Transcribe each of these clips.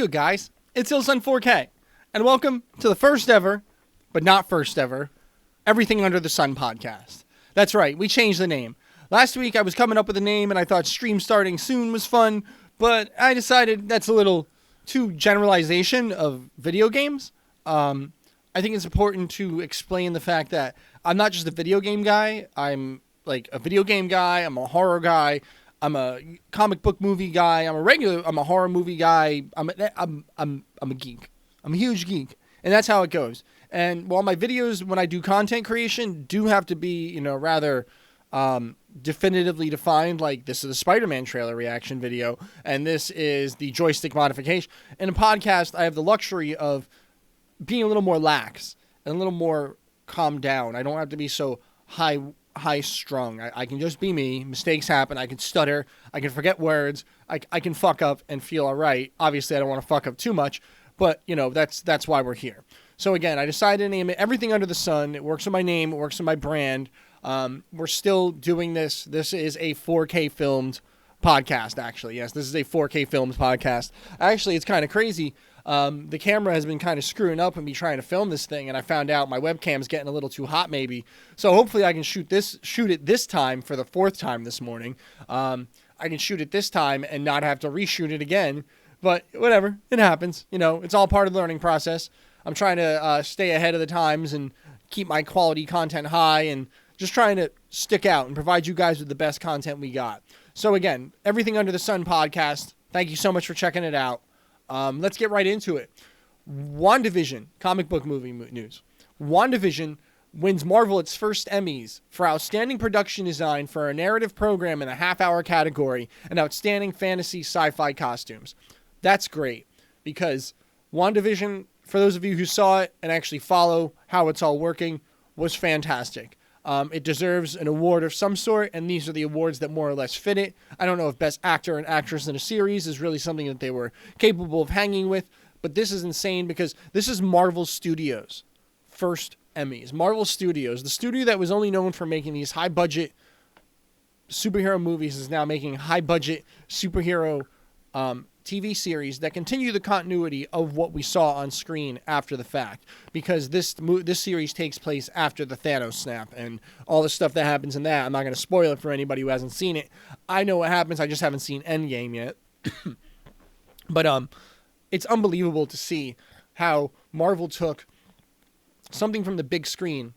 good, guys? It's Ilsun 4K, and welcome to the first ever, but not first ever, Everything Under the Sun podcast. That's right, we changed the name. Last week I was coming up with a name, and I thought stream starting soon was fun, but I decided that's a little too generalization of video games. I think it's important to explain the fact that I'm not just a video game guy. I'm like a video game guy. I'm a horror guy. I'm a comic book movie guy. I'm a horror movie guy. I'm a geek. I'm a huge geek, and that's how it goes. And while my videos, when I do content creation, do have to be, rather definitively defined, like this is a Spider-Man trailer reaction video, and this is the joystick modification. In a podcast, I have the luxury of being a little more lax and a little more calmed down. I don't have to be so high strung. I can just be me. Mistakes happen. I can stutter. I can forget words. I can fuck up and feel all right. Obviously, I don't want to fuck up too much, but that's why we're here. So again, I decided to name it Everything Under the Sun. It works with my name. It works with my brand. We're still doing this. This is a 4K filmed podcast, actually. Yes, this is a 4K filmed podcast. Actually, it's kind of crazy. The camera has been kind of screwing up and me trying to film this thing, and I found out my webcam's getting a little too hot maybe. So hopefully I can shoot it this time for the fourth time this morning. I can shoot it this time and not have to reshoot it again. But whatever, it happens. It's all part of the learning process. I'm trying to stay ahead of the times and keep my quality content high and just trying to stick out and provide you guys with the best content we got. So again, Everything Under the Sun podcast. Thank you so much for checking it out. Let's get right into it. WandaVision, comic book movie news. WandaVision wins Marvel its first Emmys for Outstanding Production Design for a Narrative Program in the half-hour category and Outstanding Fantasy Sci-Fi Costumes. That's great because WandaVision, for those of you who saw it and actually follow how it's all working, was fantastic. It deserves an award of some sort, and these are the awards that more or less fit it. I don't know if Best Actor and Actress in a Series is really something that they were capable of hanging with, but this is insane because this is Marvel Studios' first Emmys. Marvel Studios, the studio that was only known for making these high-budget superhero movies, is now making high-budget superhero TV series that continue the continuity of what we saw on screen after the fact, because this series takes place after the Thanos snap and all the stuff that happens in that. I'm not going to spoil it for anybody who hasn't seen it. I know what happens. I just haven't seen Endgame yet. But it's unbelievable to see how Marvel took something from the big screen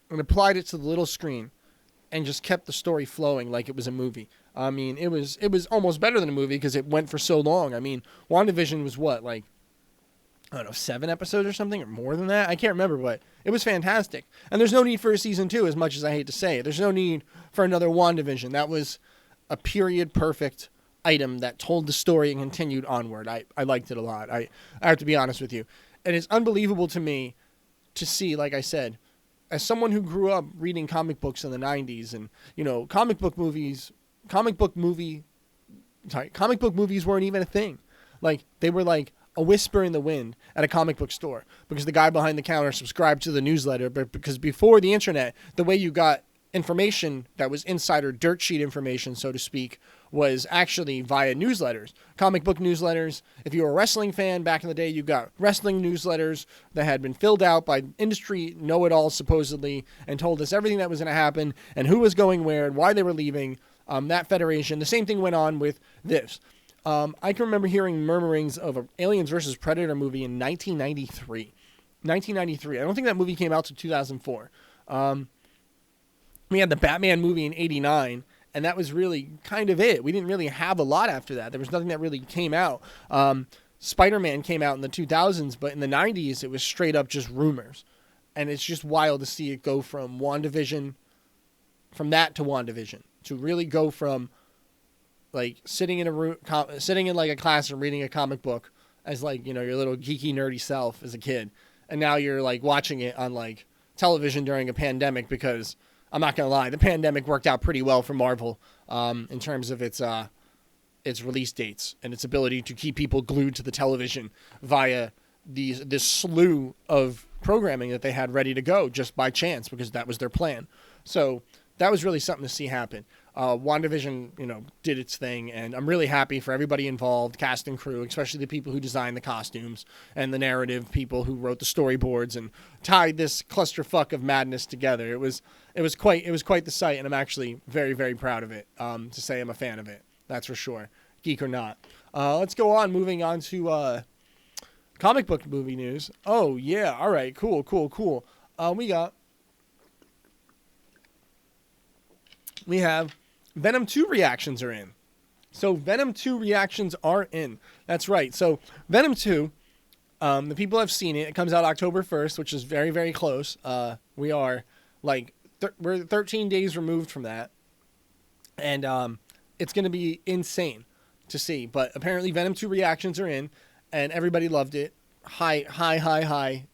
and applied it to the little screen and just kept the story flowing like it was a movie. I mean, it was almost better than a movie because it went for so long. I mean, WandaVision was what, like, I don't know, 7 episodes or something, or more than that? I can't remember, but it was fantastic. And there's no need for a season 2, as much as I hate to say it. There's no need for another WandaVision. That was a period-perfect item that told the story and continued onward. I liked it a lot. I have to be honest with you. And it's unbelievable to me to see, like I said, as someone who grew up reading comic books in the 90s and, comic book movies weren't even a thing. Like, they were like a whisper in the wind at a comic book store because the guy behind the counter subscribed to the newsletter. But because before the internet, the way you got information that was insider dirt sheet information, so to speak, was actually via newsletters, comic book newsletters. If you were a wrestling fan back in the day, you got wrestling newsletters that had been filled out by industry know-it-alls supposedly and told us everything that was going to happen and who was going where and why they were leaving that federation. The same thing went on with this. I can remember hearing murmurings of an Aliens vs. Predator movie in 1993. I don't think that movie came out till 2004. We had the Batman movie in 89, and that was really kind of it. We didn't really have a lot after that. There was nothing that really came out. Spider-Man came out in the 2000s, but in the 90s, it was straight up just rumors. And it's just wild to see it go from WandaVision, from that to WandaVision, to really go from like sitting in a room, sitting in like a classroom reading a comic book as like, your little geeky, nerdy self as a kid. And now you're like watching it on like television during a pandemic because I'm not going to lie, the pandemic worked out pretty well for Marvel in terms of its release dates and its ability to keep people glued to the television via this slew of programming that they had ready to go just by chance because that was their plan. So that was really something to see happen. WandaVision, did its thing, and I'm really happy for everybody involved, cast and crew, especially the people who designed the costumes and the narrative people who wrote the storyboards and tied this clusterfuck of madness together. It was quite the sight, and I'm actually very, very proud of it. To say I'm a fan of it, that's for sure, geek or not. Let's go on, moving on to comic book movie news. Oh yeah, all right, cool. We have Venom 2 reactions are in. So Venom 2 reactions are in. That's right. So Venom 2, the people have seen it. It comes out October 1st, which is very, very close. We are we're 13 days removed from that. And it's going to be insane to see. But apparently Venom 2 reactions are in, and everybody loved it. High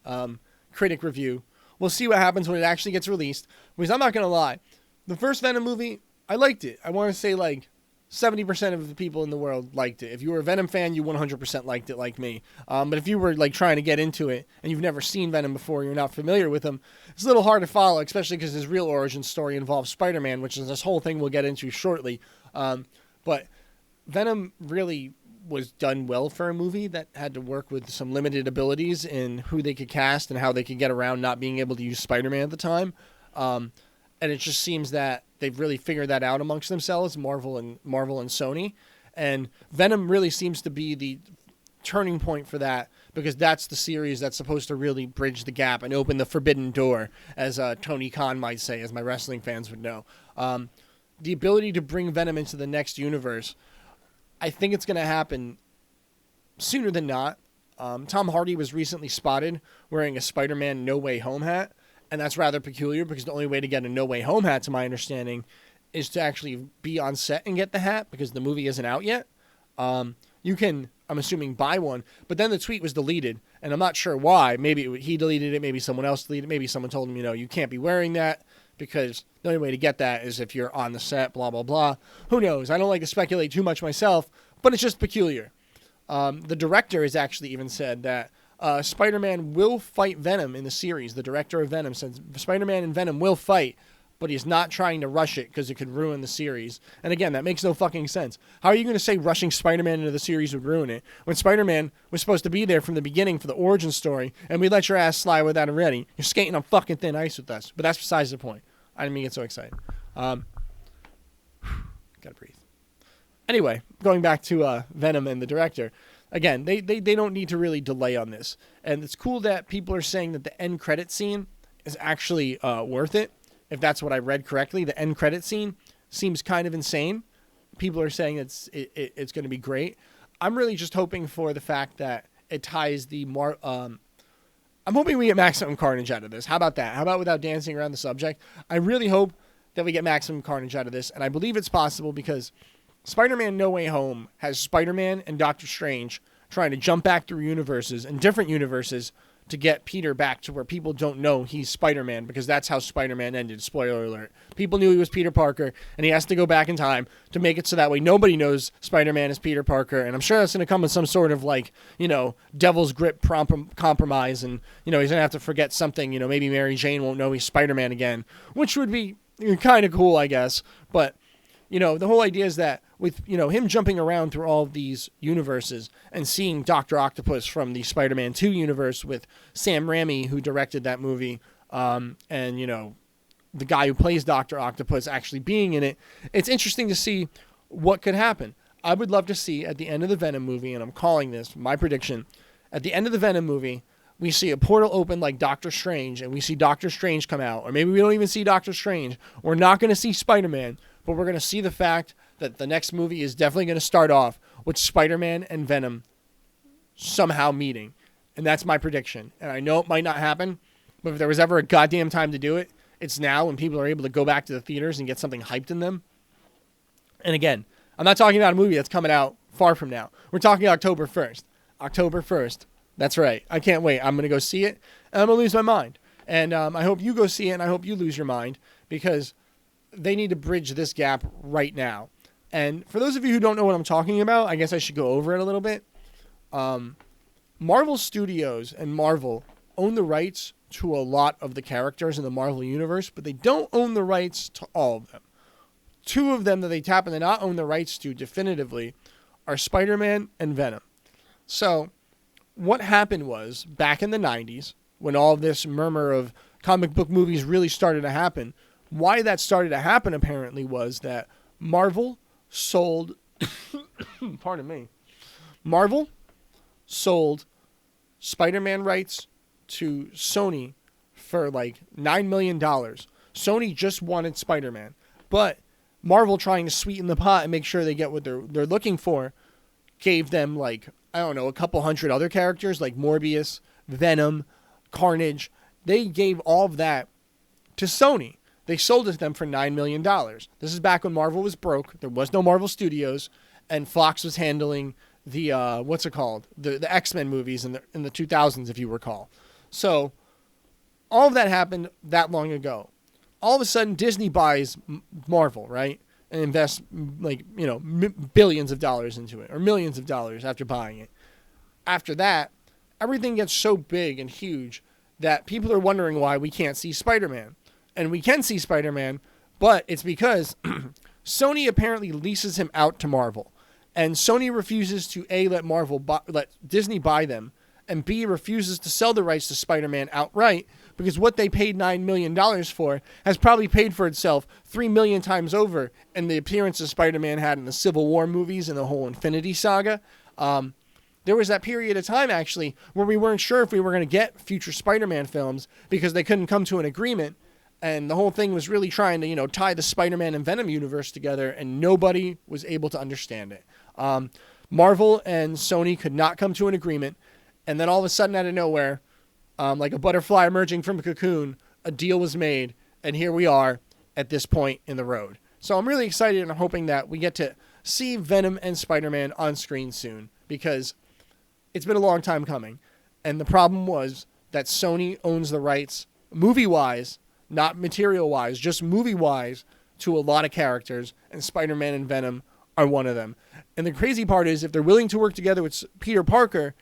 critic review. We'll see what happens when it actually gets released. Because I'm not going to lie. The first Venom movie, I liked it. I want to say 70% of the people in the world liked it. If you were a Venom fan, you 100% liked it like me. But if you were trying to get into it and you've never seen Venom before, you're not familiar with him, it's a little hard to follow, especially because his real origin story involves Spider-Man, which is this whole thing we'll get into shortly. But Venom really was done well for a movie that had to work with some limited abilities in who they could cast and how they could get around not being able to use Spider-Man at the time. And it just seems that they've really figured that out amongst themselves, Marvel and Sony. And Venom really seems to be the turning point for that, because that's the series that's supposed to really bridge the gap and open the forbidden door, as Tony Khan might say, as my wrestling fans would know. The ability to bring Venom into the next universe, I think it's going to happen sooner than not. Tom Hardy was recently spotted wearing a Spider-Man No Way Home hat. And that's rather peculiar, because the only way to get a No Way Home hat, to my understanding, is to actually be on set and get the hat, because the movie isn't out yet. You can, I'm assuming, buy one. But then the tweet was deleted, and I'm not sure why. Maybe he deleted it. Maybe someone else deleted it. Maybe someone told him, you can't be wearing that, because the only way to get that is if you're on the set, blah, blah, blah. Who knows? I don't like to speculate too much myself, but it's just peculiar. The director has actually even said that Spider-Man will fight Venom in the series. The director of Venom says Spider-Man and Venom will fight, but he's not trying to rush it because it could ruin the series. And again, that makes no fucking sense. How are you going to say rushing Spider-Man into the series would ruin it when Spider-Man was supposed to be there from the beginning for the origin story, and we let your ass slide with that already? You're skating on fucking thin ice with us. But that's besides the point. I didn't mean to get so excited. Gotta breathe. Anyway, going back to Venom and the director. Again, they don't need to really delay on this. And it's cool that people are saying that the end credit scene is actually worth it. If that's what I read correctly, the end credit scene seems kind of insane. People are saying it's going to be great. I'm really just hoping for the fact that it ties the I'm hoping we get maximum carnage out of this. How about that? How about without dancing around the subject? I really hope that we get maximum carnage out of this, and I believe it's possible because Spider-Man No Way Home has Spider-Man and Doctor Strange trying to jump back through universes and different universes to get Peter back to where people don't know he's Spider-Man, because that's how Spider-Man ended. Spoiler alert. People knew he was Peter Parker, and he has to go back in time to make it so that way nobody knows Spider-Man is Peter Parker. And I'm sure that's going to come with some sort of devil's grip compromise, and he's going to have to forget something. Maybe Mary Jane won't know he's Spider-Man again, which would be kind of cool, I guess. But the whole idea is that with, him jumping around through all of these universes and seeing Dr. Octopus from the Spider-Man 2 universe with Sam Raimi, who directed that movie, and, the guy who plays Dr. Octopus actually being in it, it's interesting to see what could happen. I would love to see at the end of the Venom movie, and I'm calling this my prediction, at the end of the Venom movie, we see a portal open like Doctor Strange, and we see Doctor Strange come out. Or maybe we don't even see Doctor Strange. We're not going to see Spider-Man, but we're going to see the fact that the next movie is definitely going to start off with Spider-Man and Venom somehow meeting. And that's my prediction. And I know it might not happen, but if there was ever a goddamn time to do it, it's now, when people are able to go back to the theaters and get something hyped in them. And again, I'm not talking about a movie that's coming out far from now. We're talking October 1st. October 1st. That's right. I can't wait. I'm going to go see it, and I'm going to lose my mind. And I hope you go see it, and I hope you lose your mind, because they need to bridge this gap right now. And for those of you who don't know what I'm talking about, I guess I should go over it a little bit. Marvel Studios and Marvel own the rights to a lot of the characters in the Marvel Universe, but they don't own the rights to all of them. two of them that they happen to not own the rights to definitively are Spider-Man and Venom. So what happened was, back in the 90s, when all this murmur of comic book movies really started to happen, why that started to happen apparently was that Marvel sold pardon me. Marvel sold Spider-Man rights to Sony for like $9 million. Sony just wanted Spider-Man, but Marvel, trying to sweeten the pot and make sure they get what they're looking for, gave them like, I don't know, a couple hundred other characters like Morbius, Venom, Carnage. They gave all of that to Sony. They sold it to them for $9 million. This is back when Marvel was broke. There was no Marvel Studios, and Fox was handling the the X-Men movies in the 2000s, if you recall. So all of that happened that long ago. All of a sudden, Disney buys Marvel, right, and invests billions of dollars into it, or millions of dollars after buying it. After that, everything gets so big and huge that people are wondering why we can't see Spider-Man. And we can see Spider-Man, but it's because Sony apparently leases him out to Marvel. And Sony refuses to A, let Disney buy them, and B, refuses to sell the rights to Spider-Man outright, because what they paid $9 million for has probably paid for itself 3 million times over in the appearances Spider-Man had in the Civil War movies and the whole Infinity Saga. There was that period of time, actually, where we weren't sure if we were going to get future Spider-Man films because they couldn't come to an agreement. And the whole thing was really trying to, tie the Spider-Man and Venom universe together, and nobody was able to understand it. Marvel and Sony could not come to an agreement, and then all of a sudden, out of nowhere, like a butterfly emerging from a cocoon, a deal was made, and here we are at this point in the road. So I'm really excited and hoping that we get to see Venom and Spider-Man on screen soon, because it's been a long time coming. And the problem was that Sony owns the rights, movie-wise, not material-wise, just movie-wise, to a lot of characters, and Spider-Man and Venom are one of them. And the crazy part is, if they're willing to work together with Peter Parker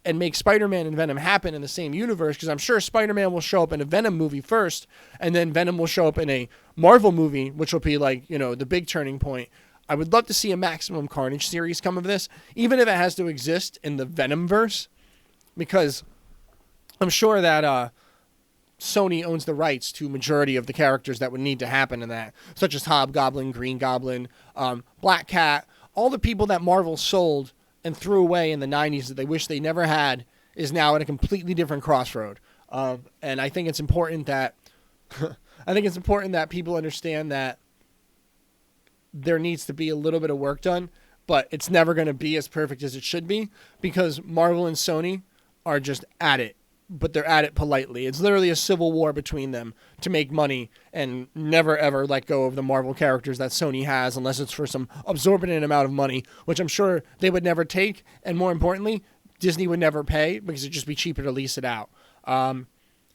and make Spider-Man and Venom happen in the same universe, because I'm sure Spider-Man will show up in a Venom movie first, and then Venom will show up in a Marvel movie, which will be like, the big turning point. I would love to see a Maximum Carnage series come of this, even if it has to exist in the Venomverse, because I'm sure that Sony owns the rights to majority of the characters that would need to happen in that, such as Hobgoblin, Green Goblin, Black Cat. All the people that Marvel sold and threw away in the 90s that they wish they never had is now at a completely different crossroad. And I think it's important that people understand that there needs to be a little bit of work done, but it's never going to be as perfect as it should be, because Marvel and Sony are just at it. But they're at it politely. It's literally a civil war between them to make money and never, ever let go of the Marvel characters that Sony has unless it's for some absorbent amount of money, which I'm sure they would never take. And more importantly, Disney would never pay because it'd just be cheaper to lease it out. And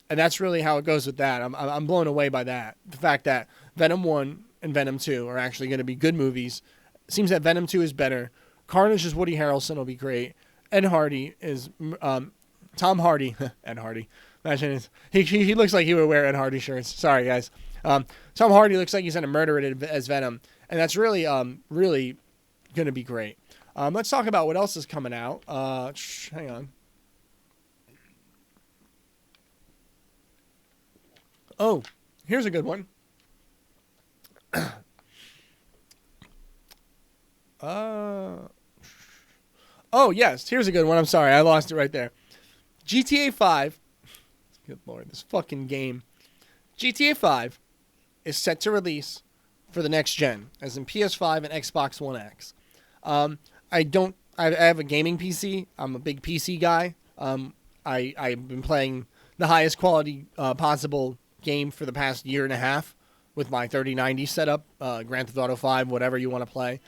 that's really how it goes with that. I'm blown away by that. The fact that Venom 1 and Venom 2 are actually going to be good movies. It seems that Venom 2 is better. Carnage is Woody Harrelson will be great. Ed Hardy is... Tom Hardy, Ed Hardy. Imagine he looks like he would wear Ed Hardy shirts. Sorry, guys. Tom Hardy looks like he's going to murder it as Venom, and that's really going to be great. Let's talk about what else is coming out. Hang on. Oh, here's a good one. Oh, yes, here's a good one. I'm sorry, I lost it right there. GTA 5, good lord, this fucking game. GTA 5 is set to release for the next gen, as in PS5 and Xbox One X. I have a gaming PC. I'm a big PC guy. I've been playing the highest quality possible game for the past year and a half with my 3090 setup, Grand Theft Auto 5, whatever you want to play.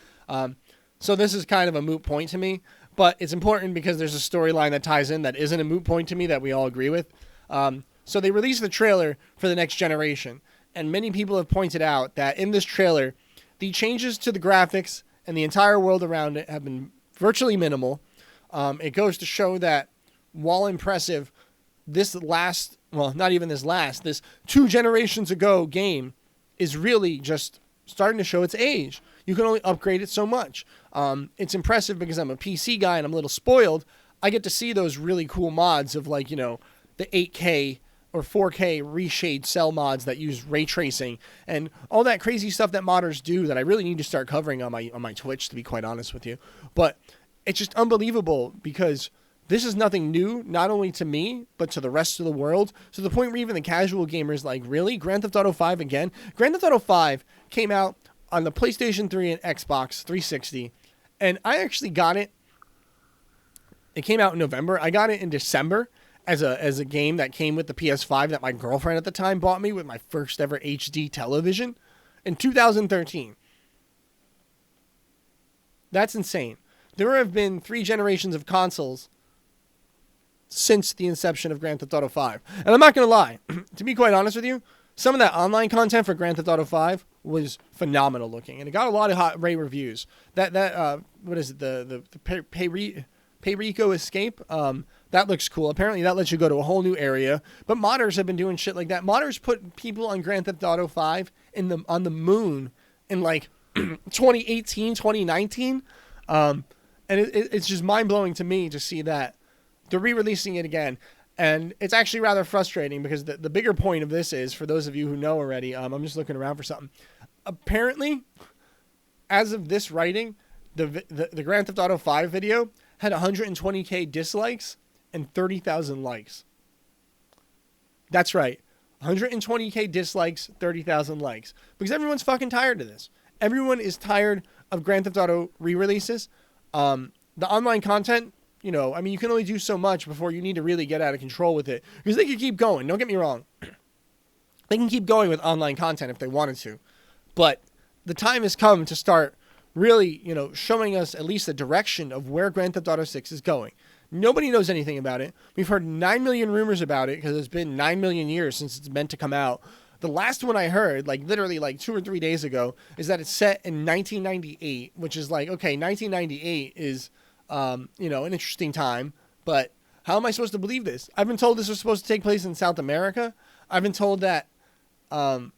So this is kind of a moot point to me. But it's important because there's a storyline that ties in that isn't a moot point to me that we all agree with. So they released the trailer for the next generation. And many people have pointed out that in this trailer, the changes to the graphics and the entire world around it have been virtually minimal. It goes to show that while impressive, this 2 generations ago game is really just starting to show its age. You can only upgrade it so much. It's impressive because I'm a PC guy and I'm a little spoiled. I get to see those really cool mods of like, the 8K or 4K reshade cell mods that use ray tracing and all that crazy stuff that modders do that I really need to start covering on my Twitch, to be quite honest with you. But it's just unbelievable because this is nothing new, not only to me, but to the rest of the world. To the point where even the casual gamers like, really? Grand Theft Auto 5 again? Grand Theft Auto 5 came out on the PlayStation 3 and Xbox 360, and I actually got it. It came out in November. I got it in December as a game that came with the PS5 that my girlfriend at the time bought me with my first ever HD television in 2013. That's insane. There have been 3 generations of consoles since the inception of Grand Theft Auto 5. And I'm not going to lie, to be quite honest with you, some of that online content for Grand Theft Auto 5 was phenomenal looking, and it got a lot of hot rave reviews. What is it? The Perico Escape? That looks cool. Apparently that lets you go to a whole new area. But modders have been doing shit like that. Modders put people on Grand Theft Auto 5 on the moon in like 2018, 2019. And it's just mind-blowing to me to see that they're re-releasing it again. And it's actually rather frustrating because the bigger point of this is, for those of you who know already, I'm just looking around for something. Apparently, as of this writing, the Grand Theft Auto 5 video had 120k dislikes and 30,000 likes. That's right. 120k dislikes, 30,000 likes. Because everyone's fucking tired of this. Everyone is tired of Grand Theft Auto re-releases. The online content, you can only do so much before you need to really get out of control with it. Because they could keep going. Don't get me wrong. They can keep going with online content if they wanted to. But the time has come to start really, showing us at least the direction of where Grand Theft Auto 6 is going. Nobody knows anything about it. We've heard 9 million rumors about it because it's been 9 million years since it's meant to come out. The last one I heard, literally 2 or 3 days ago, is that it's set in 1998, which is 1998 is, an interesting time. But how am I supposed to believe this? I've been told this was supposed to take place in South America. I've been told that, I've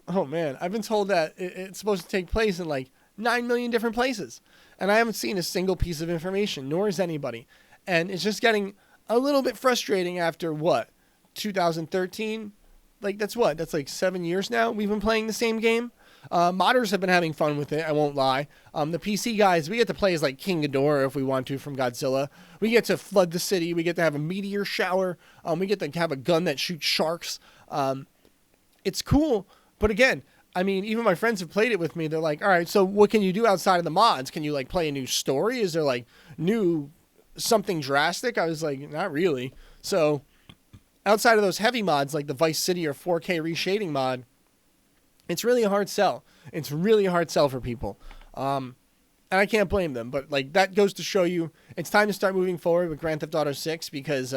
been told that it's supposed to take place in 9 million different places. And I haven't seen a single piece of information, nor has anybody. And it's just getting a little bit frustrating after 2013? That's 7 years now we've been playing the same game. Modders have been having fun with it, I won't lie. The PC guys, we get to play as King Ghidorah if we want to from Godzilla. We get to flood the city. We get to have a meteor shower. We get to have a gun that shoots sharks. It's cool. But again, even my friends have played it with me. They're like, all right, so what can you do outside of the mods? Can you play a new story? Is there new something drastic? I was like, not really. So outside of those heavy mods like the Vice City or 4K reshading mod, it's really a hard sell. It's really a hard sell for people. And I can't blame them. But that goes to show you it's time to start moving forward with Grand Theft Auto 6 because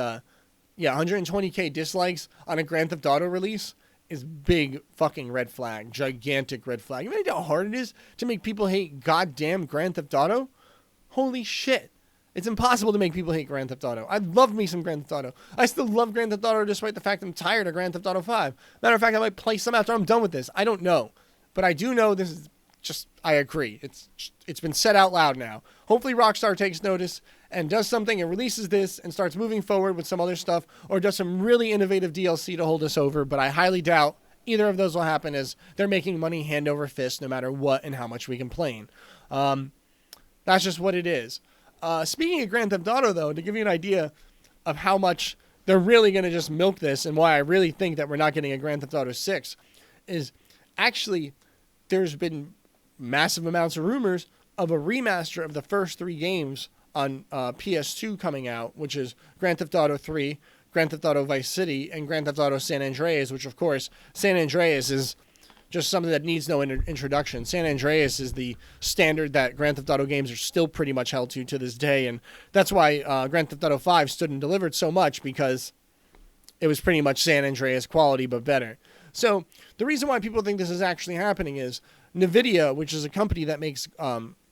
120k dislikes on a Grand Theft Auto release is big fucking red flag. Gigantic red flag. You know how hard it is to make people hate goddamn Grand Theft Auto? Holy shit. It's impossible to make people hate Grand Theft Auto. I love me some Grand Theft Auto. I still love Grand Theft Auto despite the fact I'm tired of Grand Theft Auto 5. Matter of fact, I might play some after I'm done with this. I don't know. But I do know this is just, I agree. It's been said out loud now. Hopefully Rockstar takes notice and does something and releases this and starts moving forward with some other stuff or does some really innovative DLC to hold us over. But I highly doubt either of those will happen as they're making money hand over fist no matter what and how much we complain. That's just what it is. Speaking of Grand Theft Auto, though, to give you an idea of how much they're really going to just milk this and why I really think that we're not getting a Grand Theft Auto 6 is actually there's been massive amounts of rumors of a remaster of the first 3 games on PS2 coming out, which is Grand Theft Auto 3, Grand Theft Auto Vice City, and Grand Theft Auto San Andreas, which, of course, San Andreas is just something that needs no introduction. San Andreas is the standard that Grand Theft Auto games are still pretty much held to this day, and that's why Grand Theft Auto 5 stood and delivered so much, because it was pretty much San Andreas quality, but better. So the reason why people think this is actually happening is NVIDIA, which is a company that makes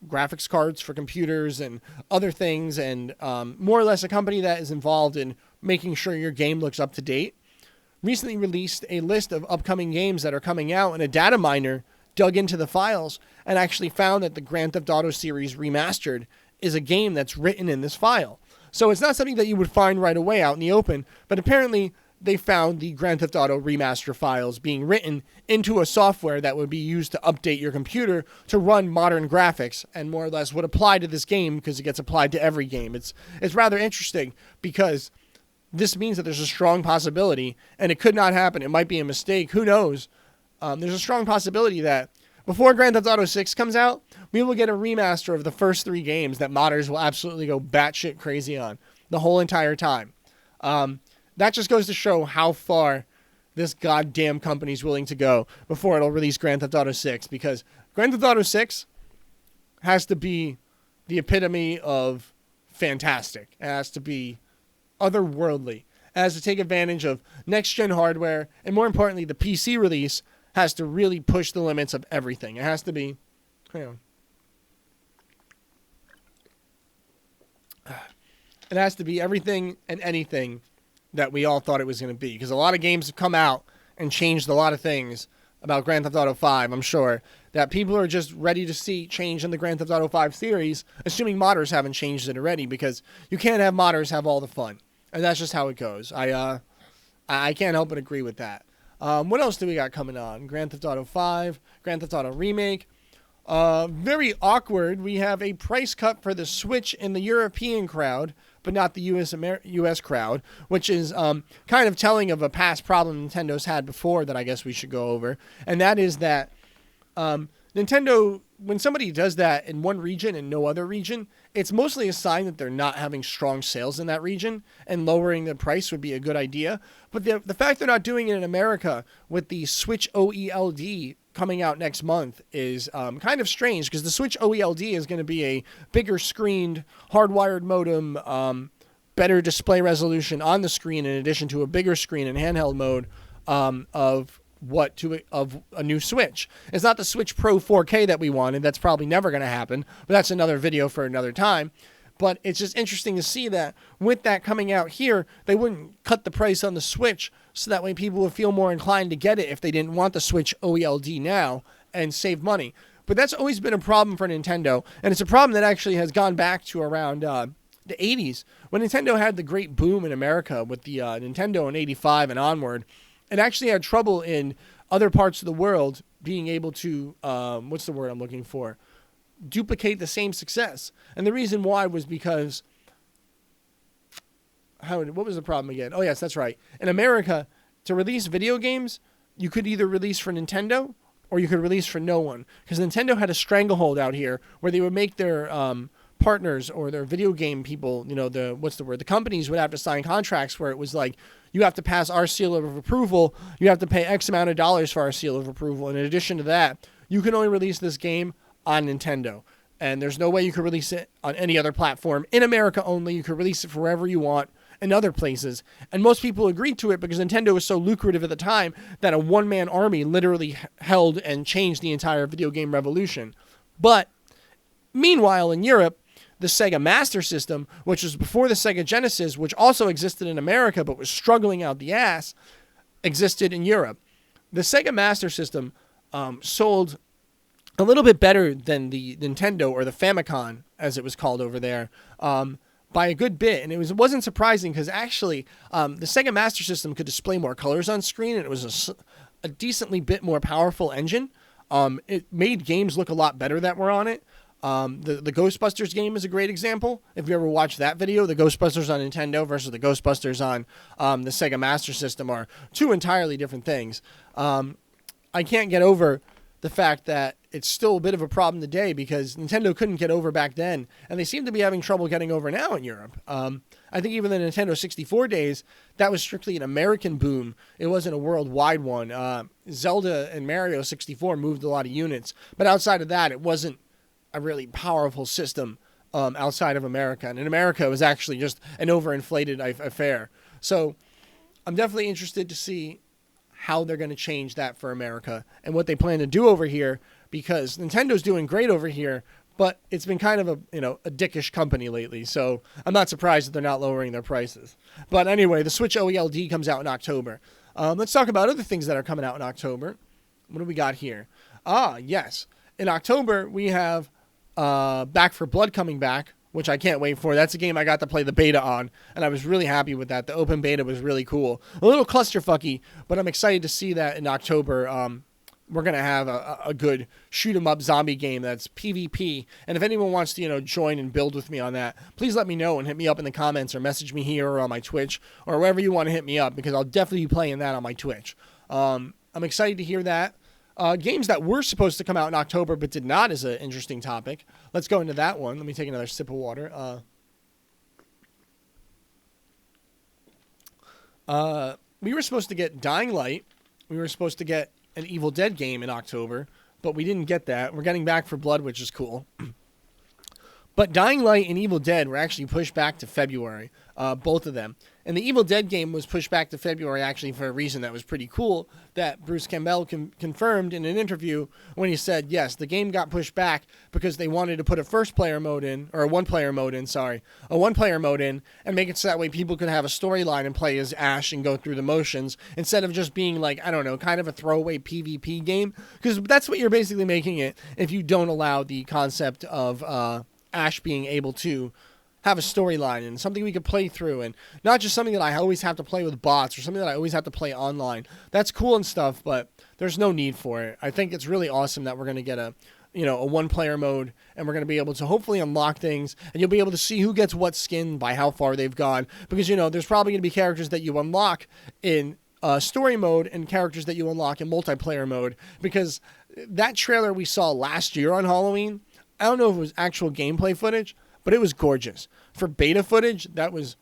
graphics cards for computers and other things, and more or less a company that is involved in making sure your game looks up to date, recently released a list of upcoming games that are coming out, and a data miner dug into the files and actually found that the Grand Theft Auto series remastered is a game that's written in this file. So it's not something that you would find right away out in the open, but apparently they found the Grand Theft Auto remaster files being written into a software that would be used to update your computer to run modern graphics, and more or less would apply to this game because it gets applied to every game. It's rather interesting because this means that there's a strong possibility, and it could not happen. It might be a mistake. Who knows? There's a strong possibility that before Grand Theft Auto 6 comes out, we will get a remaster of the first 3 games that modders will absolutely go batshit crazy on the whole entire time. That just goes to show how far this goddamn company's willing to go before it'll release Grand Theft Auto 6, because Grand Theft Auto 6 has to be the epitome of fantastic. It has to be otherworldly. It has to take advantage of next-gen hardware, and more importantly, the PC release has to really push the limits of everything. It has to be... Hang on. It has to be everything and anything that we all thought it was going to be, because a lot of games have come out and changed a lot of things about Grand Theft Auto 5, I'm sure, that people are just ready to see change in the Grand Theft Auto 5 series, assuming modders haven't changed it already, because you can't have modders have all the fun, and that's just how it goes. I can't help but agree with that. What else do we got coming on? Grand Theft Auto 5, Grand Theft Auto Remake. Very awkward. We have a price cut for the Switch in the European crowd, but not the US crowd, which is kind of telling of a past problem Nintendo's had before that I guess we should go over. And that is that Nintendo, when somebody does that in one region and no other region, it's mostly a sign that they're not having strong sales in that region, and lowering the price would be a good idea. But the fact they're not doing it in America with the Switch OELD coming out next month is kind of strange, because the Switch OELD is going to be a bigger screened, hardwired modem, better display resolution on the screen in addition to a bigger screen in handheld mode of a new Switch. It's not the Switch Pro 4K that we wanted. That's probably never going to happen, but that's another video for another time. But it's just interesting to see that with that coming out here, they wouldn't cut the price on the Switch, so that way people would feel more inclined to get it if they didn't want the Switch OELD now and save money. But that's always been a problem for Nintendo, and it's a problem that actually has gone back to around the 80s, when Nintendo had the great boom in America with the Nintendo in 85 and onward. It actually had trouble in other parts of the world being able to, what's the word I'm looking for? Duplicate the same success. And the reason why was because, what was the problem again? Oh, yes, that's right. In America, to release video games, you could either release for Nintendo or you could release for no one. Because Nintendo had a stranglehold out here where they would make their partners or their video game people, the companies would have to sign contracts where it was like, you have to pass our seal of approval, you have to pay X amount of dollars for our seal of approval. And in addition to that, you can only release this game on Nintendo. And there's no way you could release it on any other platform. In America only, you could release it wherever you want in other places. And most people agreed to it because Nintendo was so lucrative at the time that a one-man army literally held and changed the entire video game revolution. But meanwhile, in Europe, the Sega Master System, which was before the Sega Genesis, which also existed in America but was struggling out the ass, existed in Europe. The Sega Master System sold a little bit better than the Nintendo, or the Famicom, as it was called over there, by a good bit. And it wasn't surprising, because actually the Sega Master System could display more colors on screen, and it was a decently bit more powerful engine. It made games look a lot better that were on it. The Ghostbusters game is a great example. If you ever watched that video, the Ghostbusters on Nintendo versus the Ghostbusters on the Sega Master System are two entirely different things. I can't get over the fact that it's still a bit of a problem today, because Nintendo couldn't get over back then, and they seem to be having trouble getting over now in Europe. I think even the Nintendo 64 days, that was strictly an American boom. It wasn't a worldwide one. Zelda and Mario 64 moved a lot of units, but outside of that, it wasn't a really powerful system outside of America. And in America, it was actually just an overinflated affair. So I'm definitely interested to see how they're going to change that for America and what they plan to do over here, because Nintendo's doing great over here, but it's been kind of a dickish company lately. So I'm not surprised that they're not lowering their prices. But anyway, the Switch OELD comes out in October. Let's talk about other things that are coming out in October. What do we got here? Yes. In October, we have Back for Blood coming back, which I can't wait for. That's a game I got to play the beta on, and I was really happy with that. The open beta was really cool. A little clusterfucky, but I'm excited to see that in October. We're going to have a good shoot-'em-up zombie game that's PvP. And if anyone wants to, join and build with me on that, please let me know and hit me up in the comments or message me here or on my Twitch or wherever you want to hit me up, because I'll definitely be playing that on my Twitch. I'm excited to hear that. Games that were supposed to come out in October but did not is an interesting topic. Let's go into that one. Let me take another sip of water. We were supposed to get Dying Light. We were supposed to get an Evil Dead game in October, but we didn't get that. We're getting Back for Blood, which is cool. But Dying Light and Evil Dead were actually pushed back to February, both of them. And the Evil Dead game was pushed back to February actually for a reason that was pretty cool, that Bruce Campbell confirmed in an interview when he said, yes, the game got pushed back because they wanted to put a one-player mode in, and make it so that way people could have a storyline and play as Ash and go through the motions instead of just being like, I don't know, kind of a throwaway PvP game. Because that's what you're basically making it if you don't allow the concept of Ash being able to have a storyline and something we could play through, and not just something that I always have to play with bots or something that I always have to play online. That's cool and stuff, but there's no need for it. I think it's really awesome that we're going to get a one-player mode, and we're going to be able to hopefully unlock things, and you'll be able to see who gets what skin by how far they've gone, because, there's probably going to be characters that you unlock in story mode and characters that you unlock in multiplayer mode, because that trailer we saw last year on Halloween, I don't know if it was actual gameplay footage, but it was gorgeous. For beta footage, that was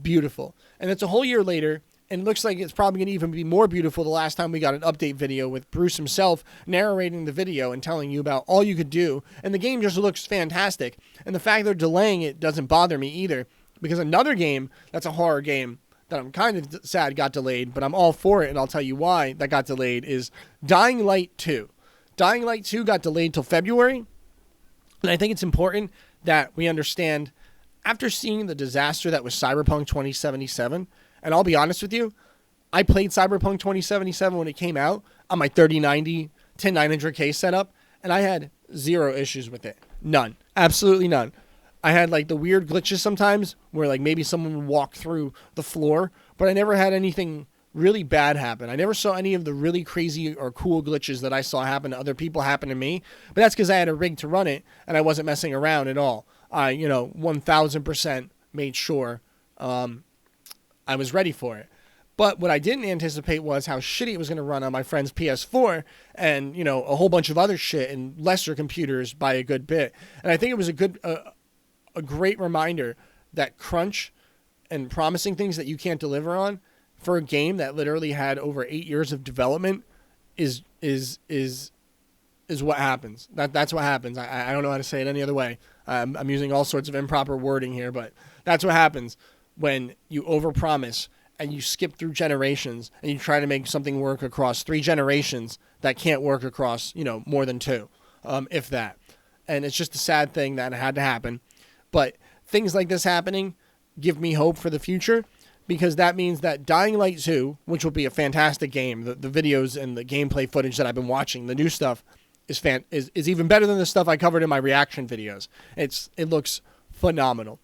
beautiful. And it's a whole year later, and it looks like it's probably going to even be more beautiful the last time we got an update video with Bruce himself narrating the video and telling you about all you could do. And the game just looks fantastic. And the fact they're delaying it doesn't bother me either, because another game that's a horror game that I'm kind of sad got delayed, but I'm all for it, and I'll tell you why that got delayed, is Dying Light 2. Dying Light 2 got delayed till February, and I think it's important that we understand, after seeing the disaster that was Cyberpunk 2077, and I'll be honest with you, I played Cyberpunk 2077 when it came out on my 3090 10900K setup, and I had zero issues with it. None. Absolutely none. I had like the weird glitches sometimes where like maybe someone would walk through the floor, but I never had anything really bad happen. I never saw any of the really crazy or cool glitches that I saw happen to other people happen to me, but that's because I had a rig to run it and I wasn't messing around at all. I, 1000% made sure I was ready for it. But what I didn't anticipate was how shitty it was going to run on my friend's PS4 and, a whole bunch of other shit and lesser computers by a good bit. And I think it was a great reminder that crunch and promising things that you can't deliver on for a game that literally had over 8 years of development is what happens. That's what happens. I don't know how to say it any other way. I'm using all sorts of improper wording here, but that's what happens when you overpromise and you skip through generations and you try to make something work across 3 generations that can't work across, more than 2, if that. And it's just a sad thing that had to happen. But things like this happening give me hope for the future, because that means that Dying Light 2, which will be a fantastic game, the videos and the gameplay footage that I've been watching, the new stuff is even better than the stuff I covered in my reaction videos. It looks phenomenal.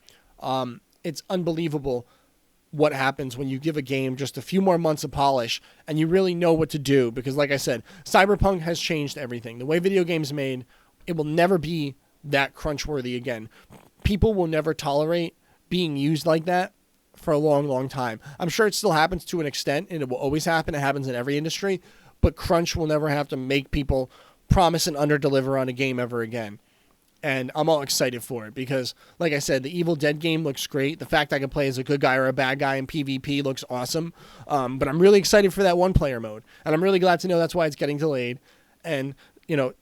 It's unbelievable what happens when you give a game just a few more months of polish and you really know what to do, because like I said, Cyberpunk has changed everything. The way video games made, it will never be that crunch-worthy again. People will never tolerate being used like that for a long, long time. I'm sure it still happens to an extent, and it will always happen. It happens in every industry, but crunch will never have to make people promise and underdeliver on a game ever again. And I'm all excited for it because, like I said, the Evil Dead game looks great. The fact I can play as a good guy or a bad guy in PvP looks awesome. But I'm really excited for that one-player mode, and I'm really glad to know that's why it's getting delayed. And,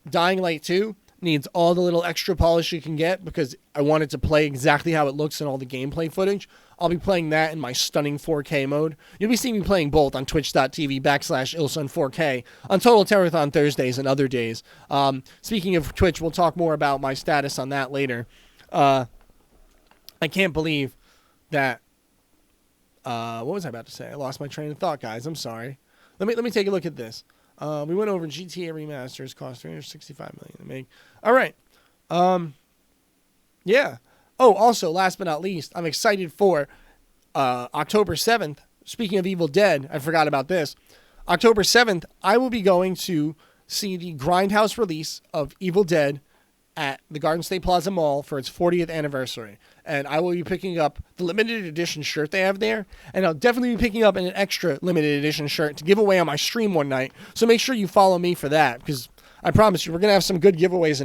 Dying Light 2 needs all the little extra polish you can get because I want it to play exactly how it looks in all the gameplay footage. I'll be playing that in my stunning 4K mode. You'll be seeing me playing both on twitch.tv/Ilsun4K on Total Terrathon Thursdays and other days. Speaking of Twitch, we'll talk more about my status on that later. I can't believe that... what was I about to say? I lost my train of thought, guys. I'm sorry. Let me take a look at this. We went over GTA remasters cost $365 million to make. All right. Yeah. Oh, also, last but not least, I'm excited for October 7th. Speaking of Evil Dead, I forgot about this. October 7th, I will be going to see the Grindhouse release of Evil Dead at the Garden State Plaza Mall for its 40th anniversary. And I will be picking up the limited edition shirt they have there. And I'll definitely be picking up an extra limited edition shirt to give away on my stream one night. So make sure you follow me for that, because I promise you, we're going to have some good giveaways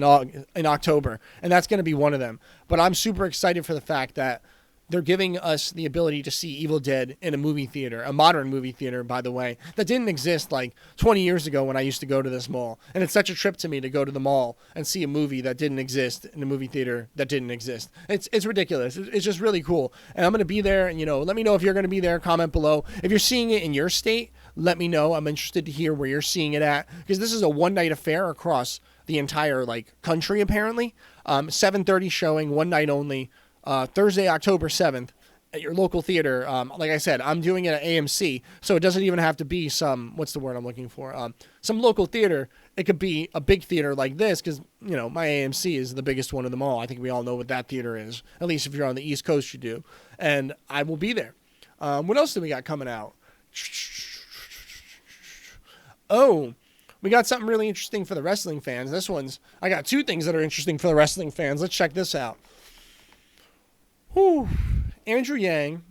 in October. And that's going to be one of them. But I'm super excited for the fact that they're giving us the ability to see Evil Dead in a movie theater, a modern movie theater, by the way, that didn't exist like 20 years ago when I used to go to this mall. And it's such a trip to me to go to the mall and see a movie that didn't exist in a movie theater that didn't exist. It's ridiculous. It's just really cool. And I'm going to be there, and, let me know if you're going to be there. Comment below. If you're seeing it in your state, let me know. I'm interested to hear where you're seeing it at, because this is a one-night affair across the entire, country, apparently. 7:30 showing, one night only. Thursday, October 7th at your local theater. Like I said, I'm doing it at AMC, so it doesn't even have to be some local theater. It could be a big theater like this, because, my AMC is the biggest one of them all. I think we all know what that theater is. At least if you're on the East Coast, you do. And I will be there. What else do we got coming out? Oh, we got something really interesting for the wrestling fans. I got two things that are interesting for the wrestling fans. Let's check this out. Andrew Yang,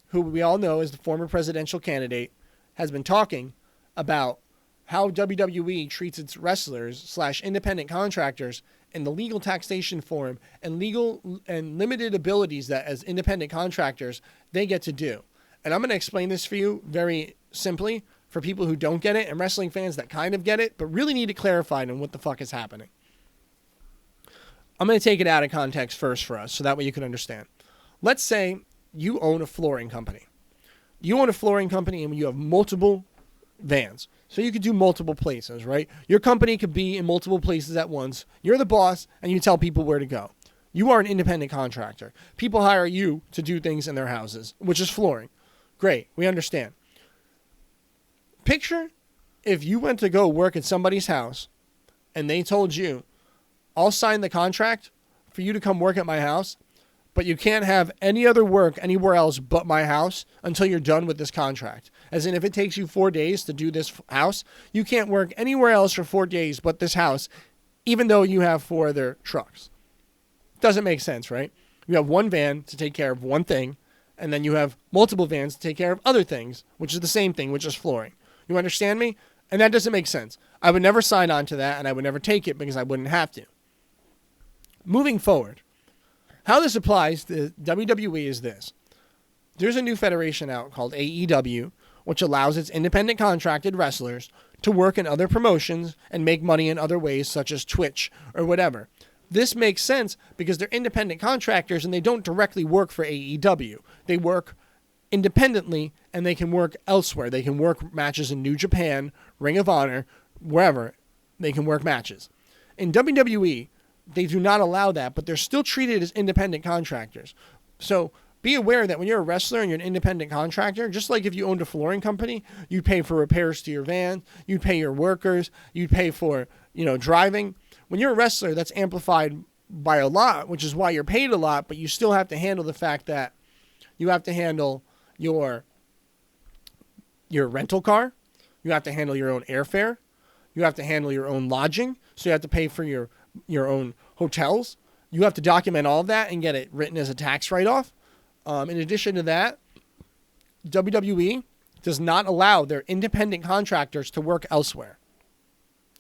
who we all know is the former presidential candidate, has been talking about how WWE treats its wrestlers / independent contractors in the legal taxation form and legal and limited abilities that as independent contractors they get to do. And I'm going to explain this for you very simply for people who don't get it and wrestling fans that kind of get it but really need it clarified on what the fuck is happening. I'm going to take it out of context first for us so that way you can understand. Let's say you own a flooring company. You own a flooring company and you have multiple vans. So you could do multiple places, right? Your company could be in multiple places at once. You're the boss and you tell people where to go. You are an independent contractor. People hire you to do things in their houses, which is flooring. Great. We understand. Picture if you went to go work at somebody's house and they told you, I'll sign the contract for you to come work at my house, but you can't have any other work anywhere else but my house until you're done with this contract. As in, if it takes you 4 days to do this house, you can't work anywhere else for 4 days but this house, even though you have 4 other trucks. Doesn't make sense, right? You have one van to take care of one thing, and then you have multiple vans to take care of other things, which is the same thing, which is flooring. You understand me? And that doesn't make sense. I would never sign on to that, and I would never take it because I wouldn't have to. Moving forward, how this applies to WWE is this. There's a new federation out called AEW, which allows its independent contracted wrestlers to work in other promotions and make money in other ways, such as Twitch or whatever. This makes sense because they're independent contractors and they don't directly work for AEW. They work independently and they can work elsewhere. They can work matches in New Japan, Ring of Honor, wherever they can work matches. In WWE, they do not allow that, but they're still treated as independent contractors. So be aware that when you're a wrestler and you're an independent contractor, just like if you owned a flooring company, you'd pay for repairs to your van, you'd pay your workers, you'd pay for, driving. When you're a wrestler, that's amplified by a lot, which is why you're paid a lot, but you still have to handle the fact that you have to handle your rental car, you have to handle your own airfare, you have to handle your own lodging, so you have to pay for your own hotels. You have to document all of that and get it written as a tax write-off. In addition to that, WWE does not allow their independent contractors to work elsewhere,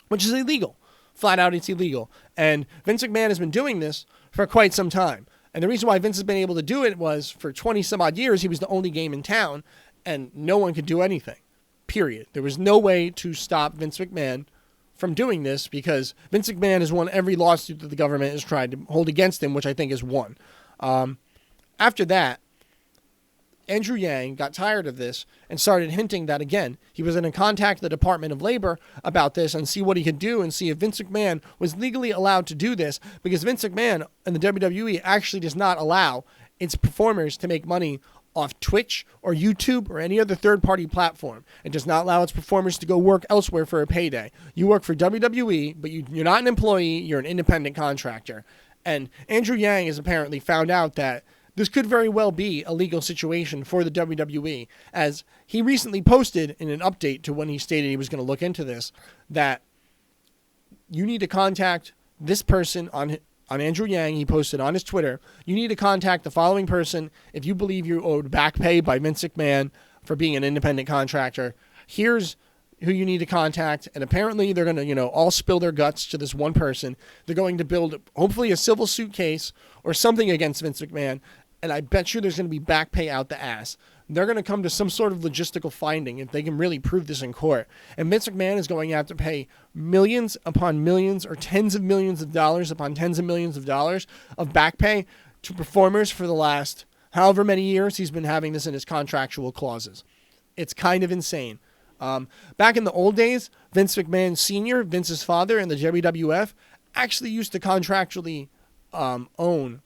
which is illegal. Flat out, it's illegal. And Vince McMahon has been doing this for quite some time. And the reason why Vince has been able to do it was for 20 some odd years, he was the only game in town and no one could do anything, period. There was no way to stop Vince McMahon from doing this because Vince McMahon has won every lawsuit that the government has tried to hold against him, which I think is won. After that, Andrew Yang got tired of this and started hinting that, again, he was going to contact the Department of Labor about this and see what he could do and see if Vince McMahon was legally allowed to do this, because Vince McMahon and the WWE actually does not allow its performers to make money off Twitch or YouTube or any other third-party platform. It does not allow its performers to go work elsewhere for a payday. You work for WWE, but you're not an employee, you're an independent contractor. And Andrew Yang has apparently found out that this could very well be a legal situation for the WWE, as he recently posted in an update to when he stated he was going to look into this, that you need to contact this person on Andrew Yang. He posted on his Twitter, you need to contact the following person if you believe you're owed back pay by Vince McMahon for being an independent contractor. Here's who you need to contact. And apparently they're going to, all spill their guts to this one person. They're going to build, hopefully, a civil suit case or something against Vince McMahon. And I bet you there's going to be back pay out the ass. They're going to come to some sort of logistical finding if they can really prove this in court. And Vince McMahon is going to have to pay millions upon millions or tens of millions of dollars upon tens of millions of dollars of back pay to performers for the last however many years he's been having this in his contractual clauses. It's kind of insane. Back in the old days, Vince McMahon Sr., Vince's father in the WWF, actually used to contractually own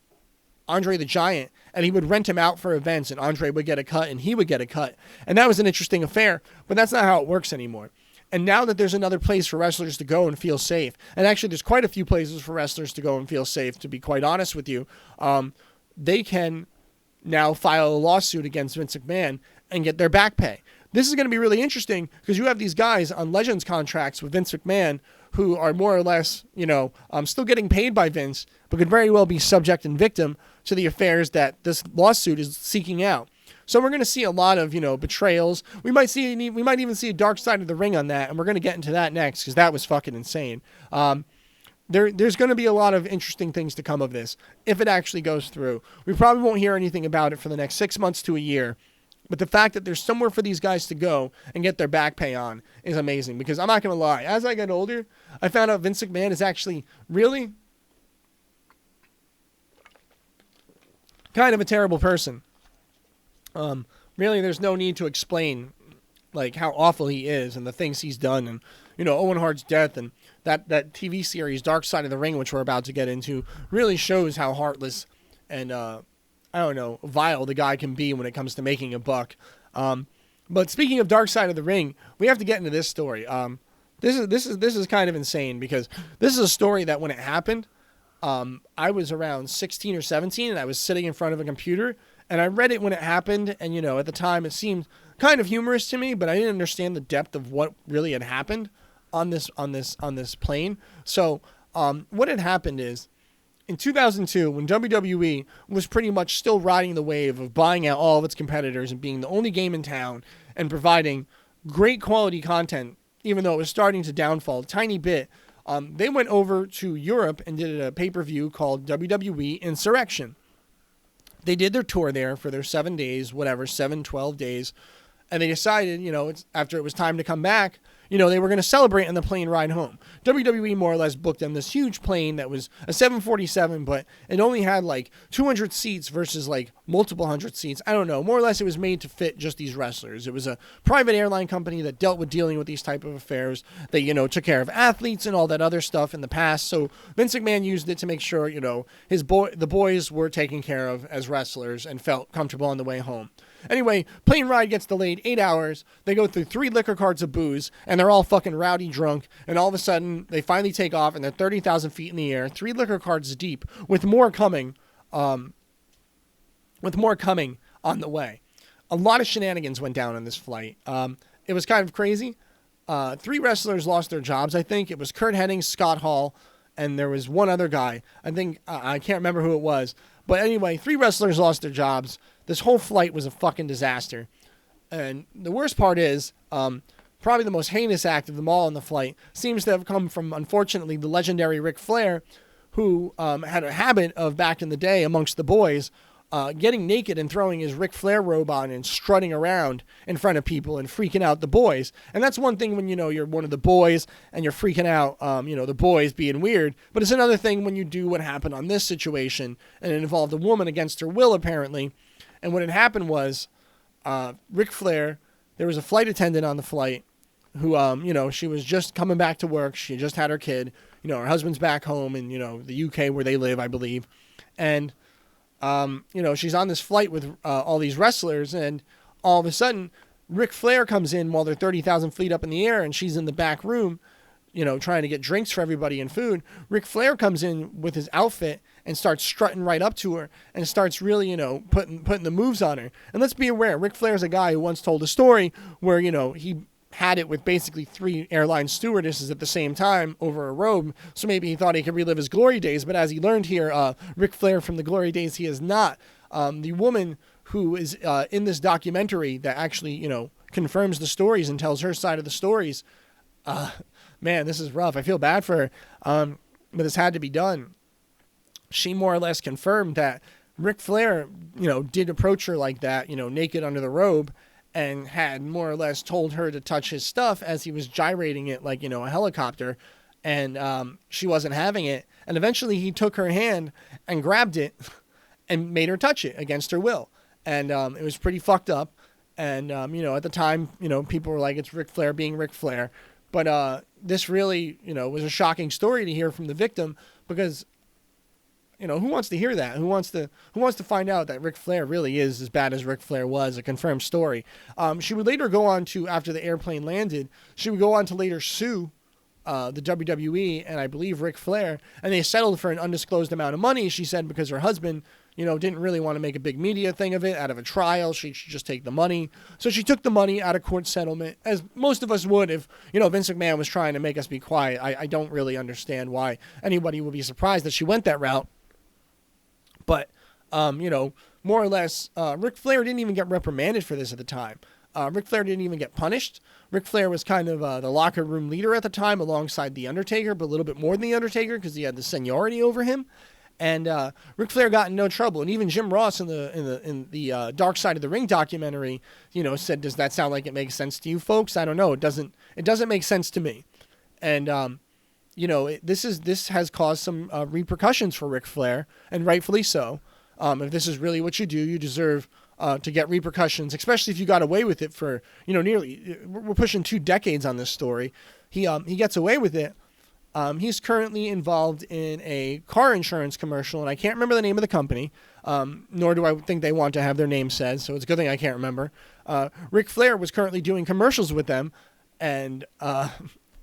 Andre the Giant, and he would rent him out for events, and Andre would get a cut, and he would get a cut. And that was an interesting affair, but that's not how it works anymore. And now that there's another place for wrestlers to go and feel safe, and actually there's quite a few places for wrestlers to go and feel safe, to be quite honest with you, they can now file a lawsuit against Vince McMahon and get their back pay. This is going to be really interesting because you have these guys on Legends contracts with Vince McMahon who are more or less, still getting paid by Vince, but could very well be subject and victim to the affairs that this lawsuit is seeking out. So we're going to see a lot of, betrayals. We might even see a dark side of the ring on that, and we're going to get into that next because that was fucking insane. There's going to be a lot of interesting things to come of this if it actually goes through. We probably won't hear anything about it for the next 6 months to a year. But the fact that there's somewhere for these guys to go and get their back pay on is amazing. Because I'm not going to lie, as I get older, I found out Vince McMahon is actually really kind of a terrible person. Really, there's no need to explain how awful he is and the things he's done. And, Owen Hart's death and that TV series, Dark Side of the Ring, which we're about to get into, really shows how heartless and vile the guy can be when it comes to making a buck. But speaking of Dark Side of the Ring, we have to get into this story. This is kind of insane because this is a story that when it happened, I was around 16 or 17 and I was sitting in front of a computer and I read it when it happened. And, at the time it seemed kind of humorous to me, but I didn't understand the depth of what really had happened on this plane. So, what had happened is, in 2002, when WWE was pretty much still riding the wave of buying out all of its competitors and being the only game in town and providing great quality content, even though it was starting to downfall a tiny bit, they went over to Europe and did a pay-per-view called WWE Insurrection. They did their tour there for their 7 days, 12 days, and they decided, after it was time to come back, they were going to celebrate on the plane ride home. WWE more or less booked them this huge plane that was a 747, but it only had 200 seats versus multiple hundred seats. I don't know. More or less it was made to fit just these wrestlers. It was a private airline company that dealt with dealing with these type of affairs. They, took care of athletes and all that other stuff in the past. So Vince McMahon used it to make sure, the boys were taken care of as wrestlers and felt comfortable on the way home. Anyway, plane ride gets delayed 8 hours. They go through 3 liquor carts of booze, and they're all fucking rowdy drunk. And all of a sudden, they finally take off, and they're 30,000 feet in the air, 3 liquor carts deep, with more coming on the way. A lot of shenanigans went down on this flight. It was kind of crazy. 3 wrestlers lost their jobs, I think. It was Curt Hennig, Scott Hall, and there was one other guy. I think, I can't remember who it was. But anyway, 3 wrestlers lost their jobs. This whole flight was a fucking disaster. And the worst part is, probably the most heinous act of them all on the flight seems to have come from, unfortunately, the legendary Ric Flair, who had a habit of, back in the day, amongst the boys, getting naked and throwing his Ric Flair robe on and strutting around in front of people and freaking out the boys. And that's one thing when, you're one of the boys and you're freaking out, the boys being weird. But it's another thing when you do what happened on this situation, and it involved a woman against her will, apparently. And what had happened was, Ric Flair, there was a flight attendant on the flight who, she was just coming back to work. She just had her kid. Her husband's back home in, the UK where they live, I believe. And she's on this flight with all these wrestlers, and all of a sudden, Ric Flair comes in while they're 30,000 feet up in the air, and she's in the back room, trying to get drinks for everybody and food. Ric Flair comes in with his outfit and starts strutting right up to her and starts really, putting the moves on her. And let's be aware, Ric Flair's a guy who once told a story where, he had it with basically 3 airline stewardesses at the same time over a robe. So maybe he thought he could relive his glory days. But as he learned here, Ric Flair from the glory days, he is not. The woman who is in this documentary that actually, confirms the stories and tells her side of the stories. Man, this is rough. I feel bad for her. But this had to be done. She more or less confirmed that Ric Flair, did approach her like that, naked under the robe, and had more or less told her to touch his stuff as he was gyrating it like, a helicopter. And she wasn't having it. And eventually he took her hand and grabbed it and made her touch it against her will. And it was pretty fucked up. And, at the time, people were like, it's Ric Flair being Ric Flair. But this really, was a shocking story to hear from the victim because, who wants to hear that? Who wants to find out that Ric Flair really is as bad as Ric Flair was, a confirmed story. She would later go on to, after the airplane landed, she would go on to later sue the WWE and I believe Ric Flair, and they settled for an undisclosed amount of money, she said, because her husband, didn't really want to make a big media thing of it out of a trial. She should just take the money. So she took the money out of court settlement, as most of us would if, Vince McMahon was trying to make us be quiet. I don't really understand why anybody would be surprised that she went that route. But, more or less, Ric Flair didn't even get reprimanded for this at the time. Ric Flair didn't even get punished. Ric Flair was kind of the locker room leader at the time alongside The Undertaker, but a little bit more than The Undertaker because he had the seniority over him. And Ric Flair got in no trouble. And even Jim Ross in the Dark Side of the Ring documentary, said, does that sound like it makes sense to you folks? I don't know. It doesn't make sense to me. And, this has caused some repercussions for Ric Flair, and rightfully so. If this is really what you do, you deserve to get repercussions, especially if you got away with it for, nearly, we're pushing 2 decades on this story. He gets away with it. He's currently involved in a car insurance commercial, and I can't remember the name of the company, nor do I think they want to have their name said, so it's a good thing I can't remember. Ric Flair was currently doing commercials with them, and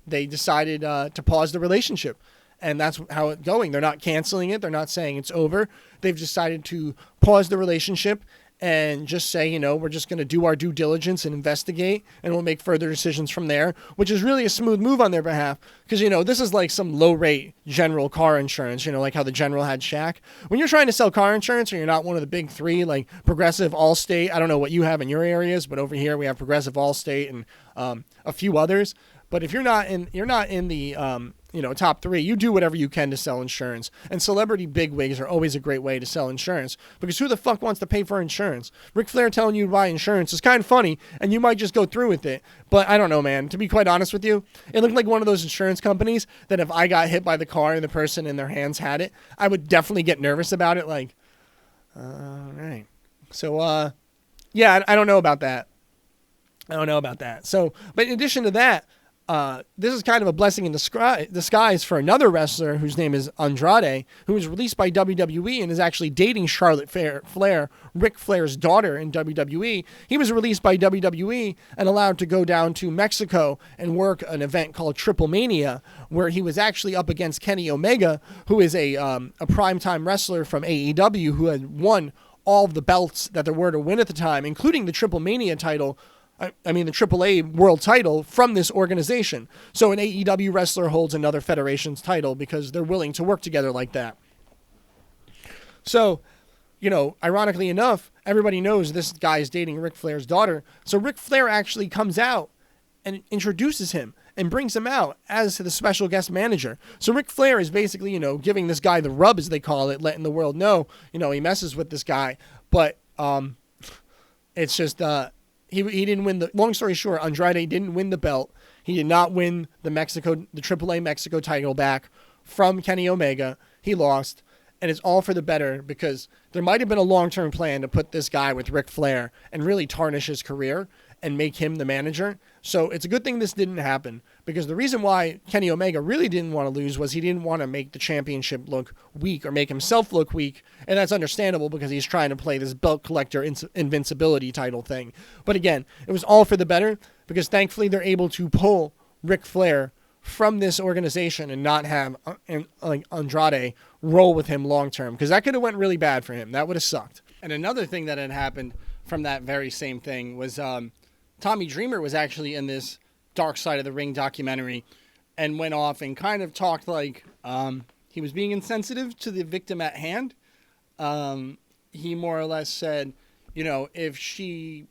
they decided to pause the relationship. And that's how it's going. They're not canceling it. They're not saying it's over. They've decided to pause the relationship and just say, we're just going to do our due diligence and investigate, and we'll make further decisions from there, which is really a smooth move on their behalf. Because, this is like some low-rate general car insurance, like how the General had Shaq. When you're trying to sell car insurance and you're not one of the big 3, like Progressive, Allstate, I don't know what you have in your areas, but over here we have Progressive, Allstate, and a few others. But if you're not in the top 3, you do whatever you can to sell insurance. And celebrity bigwigs are always a great way to sell insurance, because who the fuck wants to pay for insurance? Ric Flair telling you to buy insurance is kind of funny, and you might just go through with it. But I don't know, man. To be quite honest with you, it looked like one of those insurance companies that if I got hit by the car and the person in their hands had it, I would definitely get nervous about it. Like, all right. So, yeah, I don't know about that. So, but in addition to that, this is kind of a blessing in disguise for another wrestler whose name is Andrade, who was released by WWE and is actually dating Charlotte Flair, Ric Flair's daughter in WWE. He was released by WWE and allowed to go down to Mexico and work an event called Triple Mania, where he was actually up against Kenny Omega, who is a primetime wrestler from AEW who had won all of the belts that there were to win at the time, including the Triple Mania title. The AAA world title from this organization. So an AEW wrestler holds another federation's title because they're willing to work together like that. So, ironically enough, everybody knows this guy is dating Ric Flair's daughter. So Ric Flair actually comes out and introduces him and brings him out as the special guest manager. So Ric Flair is basically, giving this guy the rub, as they call it, letting the world know, he messes with this guy. But it's just... He didn't win long story short, Andrade didn't win the belt. He did not win the AAA Mexico title back from Kenny Omega. He lost, and it's all for the better because there might have been a long-term plan to put this guy with Ric Flair and really tarnish his career. and make him the manager. So it's a good thing this didn't happen, because the reason why Kenny Omega really didn't want to lose was he didn't want to make the championship look weak or make himself look weak. And that's understandable because he's trying to play this belt collector invincibility title thing. But again, it was all for the better, because thankfully they're able to pull Ric Flair from this organization and not have Andrade roll with him long term, because that could have went really bad for him. That would have sucked. And another thing that had happened from that very same thing was Tommy Dreamer was actually in this Dark Side of the Ring documentary and went off and kind of talked like he was being insensitive to the victim at hand. He more or less said, if she,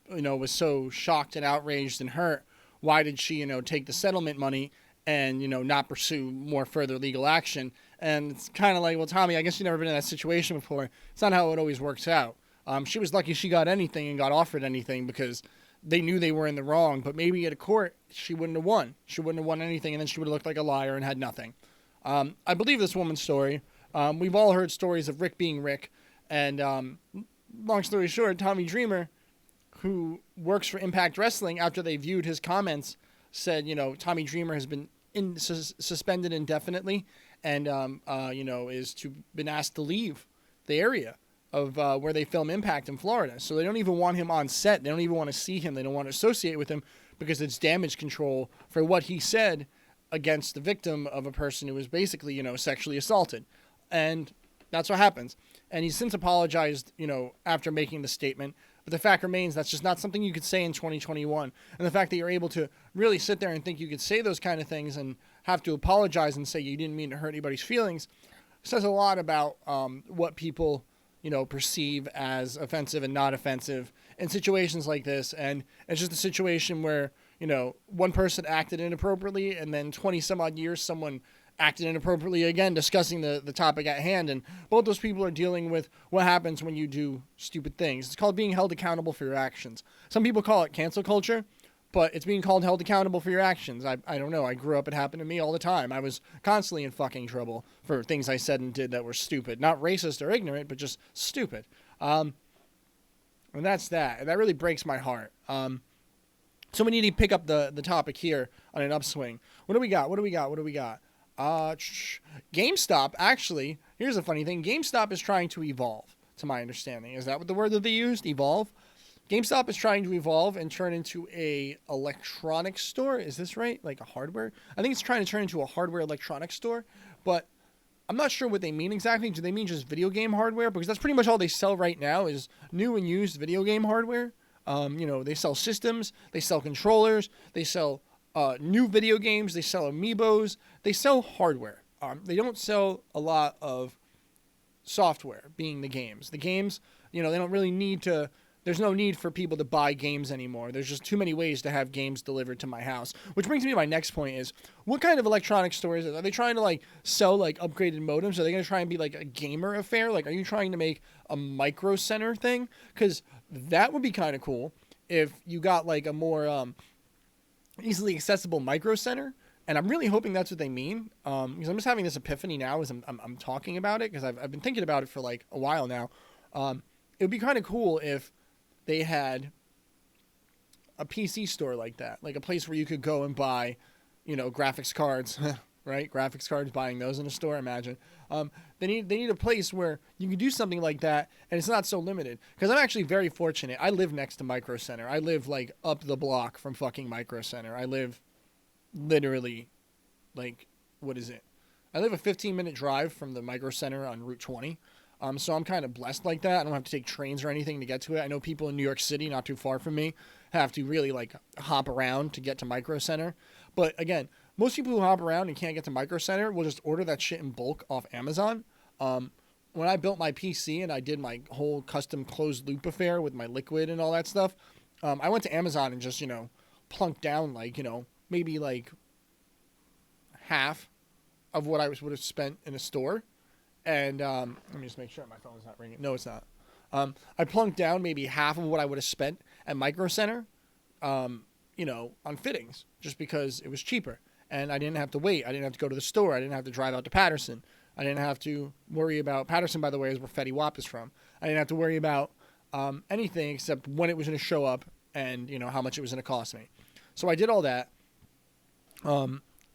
was so shocked and outraged and hurt, why did she, take the settlement money and, not pursue more further legal action? And it's kind of like, well, Tommy, I guess you've never been in that situation before. It's not how it always works out. She was lucky she got anything and got offered anything, because they knew they were in the wrong. But maybe at a court, she wouldn't have won. She wouldn't have won anything, and then she would have looked like a liar and had nothing. I believe this woman's story. We've all heard stories of Rick being Rick. And long story short, Tommy Dreamer, who works for Impact Wrestling, after they viewed his comments, said, Tommy Dreamer has been suspended indefinitely and, been asked to leave the area of where they film Impact in Florida. So they don't even want him on set. They don't even want to see him. They don't want to associate with him, because it's damage control for what he said against the victim of a person who was basically, sexually assaulted. And that's what happens. And he's since apologized, after making the statement. But the fact remains, that's just not something you could say in 2021. And the fact that you're able to really sit there and think you could say those kind of things and have to apologize and say you didn't mean to hurt anybody's feelings says a lot about what people, perceive as offensive and not offensive in situations like this. And it's just a situation where, one person acted inappropriately, and then 20 some odd years, someone acted inappropriately again, discussing the topic at hand. And both those people are dealing with what happens when you do stupid things. It's called being held accountable for your actions. Some people call it cancel culture, but it's being held accountable for your actions. I don't know. I grew up, it happened to me all the time. I was constantly in fucking trouble for things I said and did that were stupid. Not racist or ignorant, but just stupid. And that's that. And that really breaks my heart. So we need to pick up the topic here on an upswing. What do we got? GameStop, actually, here's a funny thing. GameStop is trying to evolve, to my understanding. Is that what the word that they used? Evolve? GameStop is trying to evolve and turn into a electronics store. Is this right? Like a hardware? I think it's trying to turn into a hardware electronics store, but I'm not sure what they mean exactly. Do they mean just video game hardware? Because that's pretty much all they sell right now is new and used video game hardware. They sell systems, they sell controllers, they sell new video games, they sell amiibos, they sell hardware. They don't sell a lot of software, being the games. The games, they don't really need to, there's no need for people to buy games anymore. There's just too many ways to have games delivered to my house. Which brings me to my next point is, what kind of electronic store is it? Are they trying to sell upgraded modems? Are they going to try and be a gamer affair? Are you trying to make a micro center thing? Because that would be kind of cool if you got a more easily accessible micro center. And I'm really hoping that's what they mean, because I'm just having this epiphany now as I'm talking about it, because I've been thinking about it for a while now. It would be kind of cool if they had a PC store like that, a place where you could go and buy, graphics cards, right? Graphics cards, buying those in a store, imagine. They need a place where you can do something like that, and it's not so limited. Because I'm actually very fortunate. I live next to Micro Center. I live up the block from fucking Micro Center. I live literally what is it? I live a 15-minute drive from the Micro Center on Route 20. So I'm kind of blessed like that. I don't have to take trains or anything to get to it. I know people in New York City, not too far from me, have to really hop around to get to Micro Center. But again, most people who hop around and can't get to Micro Center will just order that shit in bulk off Amazon. When I built my PC and I did my whole custom closed loop affair with my liquid and all that stuff, I went to Amazon and just, plunked down maybe half of what I would have spent in a store. And let me just make sure my phone's not ringing. No, it's not. I plunked down maybe half of what I would have spent at Micro Center, on fittings, just because it was cheaper. And I didn't have to wait. I didn't have to go to the store. I didn't have to drive out to Patterson. I didn't have to worry about... Patterson, by the way, is where Fetty Wap is from. I didn't have to worry about anything except when it was going to show up and, you know, how much it was going to cost me. So I did all that.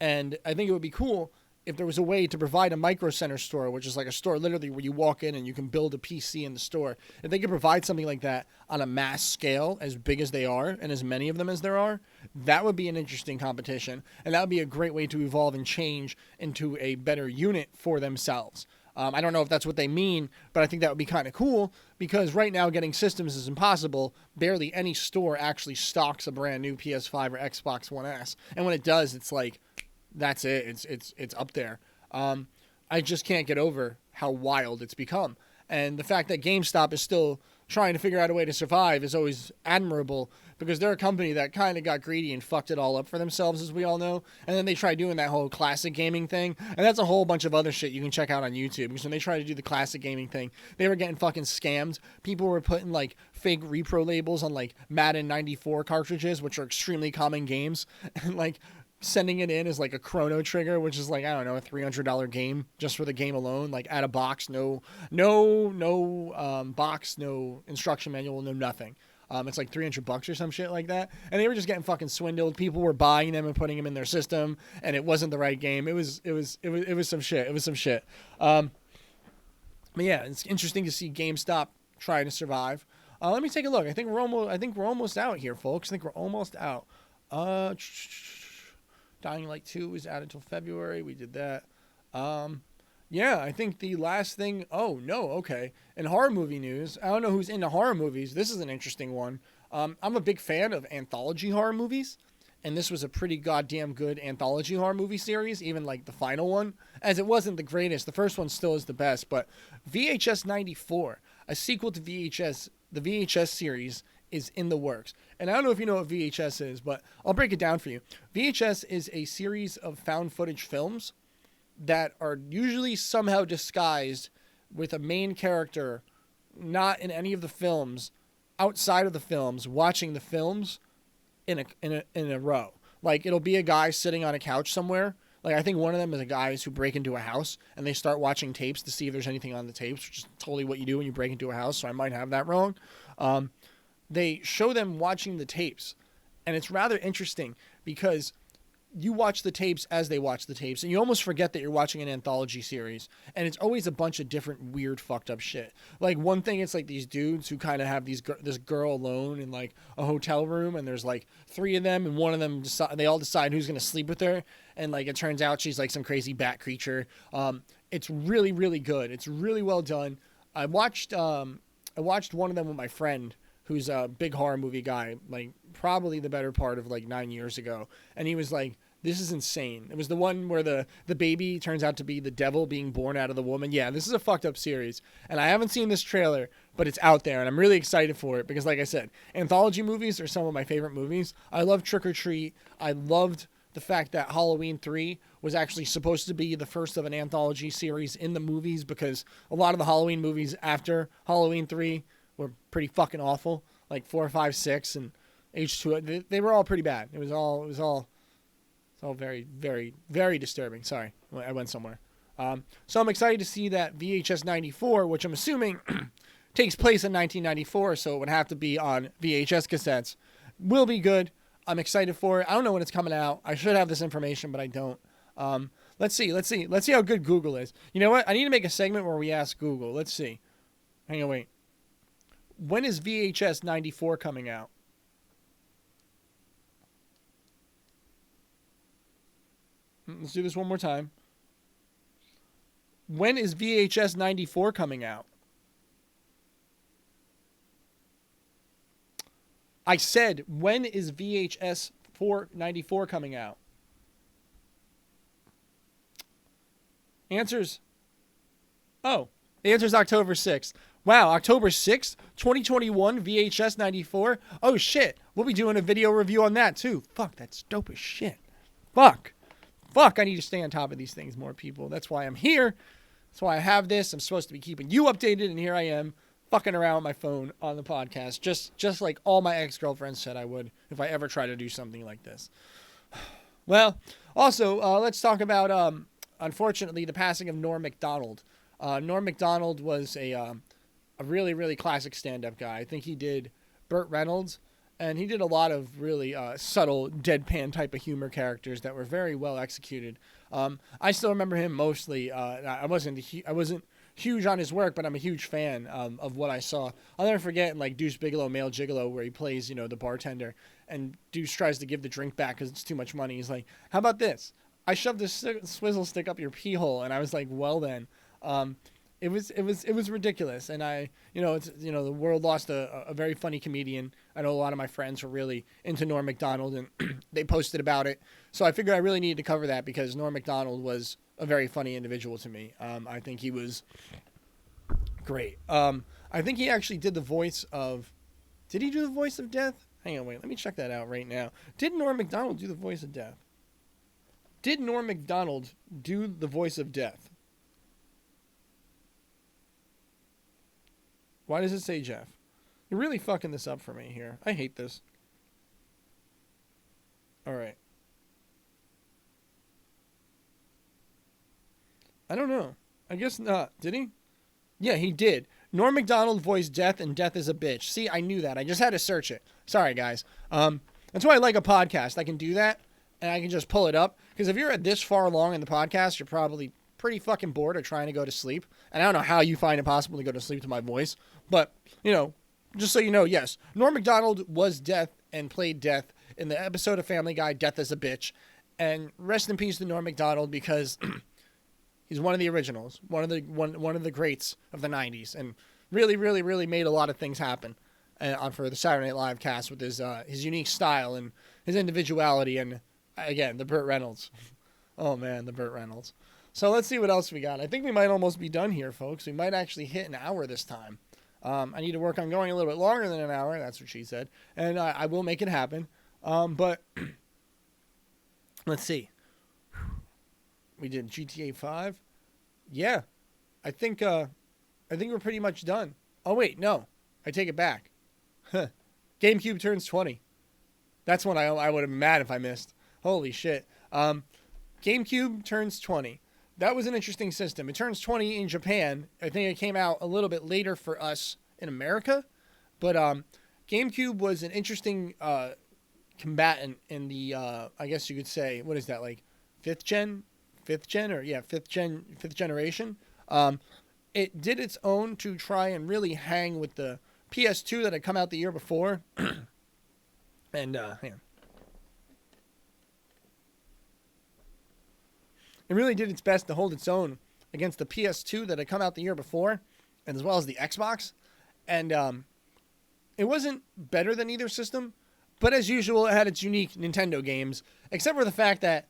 And I think it would be cool if there was a way to provide a Micro Center store, which is like a store literally where you walk in and you can build a PC in the store. If they could provide something like that on a mass scale, as big as they are and as many of them as there are, that would be an interesting competition. And that would be a great way to evolve and change into a better unit for themselves. I don't know if that's what they mean, but I think that would be kind of cool because right now getting systems is impossible. Barely any store actually stocks a brand new PS5 or Xbox One S. And when it does, it's like, that's it. It's up there. I just can't get over how wild it's become. And the fact that GameStop is still trying to figure out a way to survive is always admirable because they're a company that kind of got greedy and fucked it all up for themselves, as we all know. And then they tried doing that whole classic gaming thing. And that's a whole bunch of other shit you can check out on YouTube. Because when they tried to do the classic gaming thing, they were getting fucking scammed. People were putting like fake repro labels on like Madden 94 cartridges, which are extremely common games. And like sending it in as like a Chrono Trigger, which is like, I don't know, a $300 game just for the game alone, like out of box, no box, no instruction manual, no nothing. It's like $300 or some shit like that. And they were just getting fucking swindled. People were buying them and putting them in their system, and it wasn't the right game. It was some shit. It was some shit. But yeah, it's interesting to see GameStop trying to survive. Let me take a look. I think we're almost out here, folks. I think we're almost out. Dying Light 2 was added until February. We did that. Yeah, I think the last thing... Oh, no, okay. In horror movie news, I don't know who's into horror movies. This is an interesting one. I'm a big fan of anthology horror movies, and this was a pretty goddamn good anthology horror movie series, even like the final one, as it wasn't the greatest. The first one still is the best, but VHS 94, a sequel to the VHS series, is in the works. And I don't know if you know what VHS is, but I'll break it down for you. VHS is a series of found footage films that are usually somehow disguised with a main character not in any of the films, outside of the films, watching the films in a row. Like, it'll be a guy sitting on a couch somewhere. Like, I think one of them is a guys who break into a house and they start watching tapes to see if there's anything on the tapes, which is totally what you do when you break into a house, so I might have that wrong. They show them watching the tapes, and it's rather interesting because you watch the tapes as they watch the tapes, and you almost forget that you're watching an anthology series, and it's always a bunch of different weird fucked up shit. Like, one thing, it's like these dudes who kind of have this girl alone in like a hotel room, and there's like 3 of them, and one of them they all decide who's going to sleep with her, and like it turns out she's like some crazy bat creature. It's really, really good. It's really well done. I watched one of them with my friend, who's a big horror movie guy, like probably the better part of like 9 years ago. And he was like, this is insane. It was the one where the baby turns out to be the devil being born out of the woman. Yeah, this is a fucked up series. And I haven't seen this trailer, but it's out there. And I'm really excited for it because, like I said, anthology movies are some of my favorite movies. I love Trick or Treat. I loved the fact that Halloween 3 was actually supposed to be the first of an anthology series in the movies, because a lot of the Halloween movies after Halloween 3 were pretty fucking awful, like 4, 5, 6, and H2. They were all pretty bad. It was all very, very, very disturbing. Sorry, I went somewhere. So I'm excited to see that VHS 94, which I'm assuming takes place in 1994, so it would have to be on VHS cassettes, will be good. I'm excited for it. I don't know when it's coming out. I should have this information, but I don't. Let's see how good Google is. You know what? I need to make a segment where we ask Google. Let's see. Hang on, wait. When is VHS 94 coming out? Let's do this one more time. When is VHS 94 coming out? I said, when is VHS 94 coming out? Answers. Oh, the answer's October 6th. Wow, October 6th, 2021, VHS 94. Oh, shit. We'll be doing a video review on that, too. Fuck, that's dope as shit. Fuck, I need to stay on top of these things more, people. That's why I'm here. That's why I have this. I'm supposed to be keeping you updated, and here I am, fucking around with my phone on the podcast, just like all my ex-girlfriends said I would if I ever try to do something like this. Well, also, let's talk about, unfortunately, the passing of Norm Macdonald. Norm Macdonald was a really, really classic stand-up guy. I think he did Burt Reynolds And he did a lot of really subtle deadpan type of humor characters that were very well executed. I still remember him mostly. I wasn't huge on his work, but I'm a huge fan of what I saw. I'll never forget in like Deuce Bigelow, Male Gigolo, where he plays, the bartender, and Deuce tries to give the drink back because it's too much money. He's like, "How about this? I shoved this swizzle stick up your pee hole," and I was like, "Well then." It was ridiculous, and the world lost a very funny comedian. I know a lot of my friends were really into Norm Macdonald, and they posted about it. So I figured I really needed to cover that because Norm Macdonald was a very funny individual to me. I think he was great. I think he actually did the voice of. Did he do the voice of Death? Hang on, wait. Let me check that out right now. Did Norm Macdonald do the voice of Death? Did Norm Macdonald do the voice of Death? Why does it say Jeff? You're really fucking this up for me here. I hate this. All right. I don't know. I guess not. Did he? Yeah, he did. Norm Macdonald voiced Death, and Death is a bitch. See, I knew that. I just had to search it. Sorry, guys. That's why I like a podcast. I can do that, and I can just pull it up. Because if you're at this far along in the podcast, you're probably pretty fucking bored or trying to go to sleep. And I don't know how you find it possible to go to sleep to my voice. But, just so you know, yes, Norm Macdonald was Death and played Death in the episode of Family Guy, Death is a Bitch. And rest in peace to Norm Macdonald because he's one of the originals, one of the greats of the 90s, and really, really, really made a lot of things happen for the Saturday Night Live cast with his unique style and his individuality and, again, the Burt Reynolds. Oh, man, the Burt Reynolds. So let's see what else we got. I think we might almost be done here, folks. We might actually hit an hour this time. I need to work on going a little bit longer than an hour. That's what she said. And I will make it happen. But let's see. We did GTA 5. Yeah. I think we're pretty much done. Oh, wait. No. I take it back. Gamecube Turns 20. That's one I would have been mad if I missed. Holy shit. Gamecube Turns 20. That was an interesting system. It turns 20 in Japan. I think it came out a little bit later for us in America. But GameCube was an interesting combatant in the, I guess you could say, what is that, like fifth generation. It did its own to try and really hang with the PS2 that had come out the year before. And, hang on. It really did its best to hold its own against the PS2 that had come out the year before, and as well as the Xbox. And it wasn't better than either system, but as usual, it had its unique Nintendo games, except for the fact that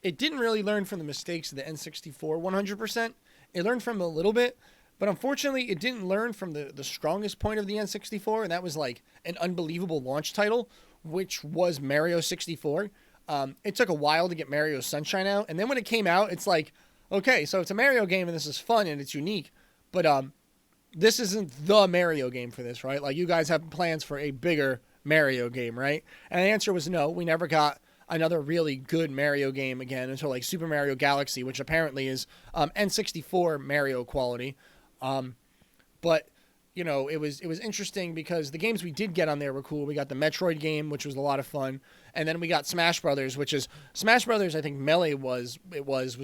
it didn't really learn from the mistakes of the N64 100%. It learned from a little bit, but unfortunately, it didn't learn from the strongest point of the N64, and that was like an unbelievable launch title, which was Mario 64. It took a while to get Mario Sunshine out, and then when it came out, it's like, okay, so it's a Mario game, and this is fun, and it's unique, but this isn't the Mario game for this, right? Like, you guys have plans for a bigger Mario game, right? And the answer was no. We never got another really good Mario game again until, like, Super Mario Galaxy, which apparently is N64 Mario quality. But it was interesting because the games we did get on there were cool. We got the Metroid game, which was a lot of fun. And then we got Smash Brothers, which is Smash Brothers. I think Melee was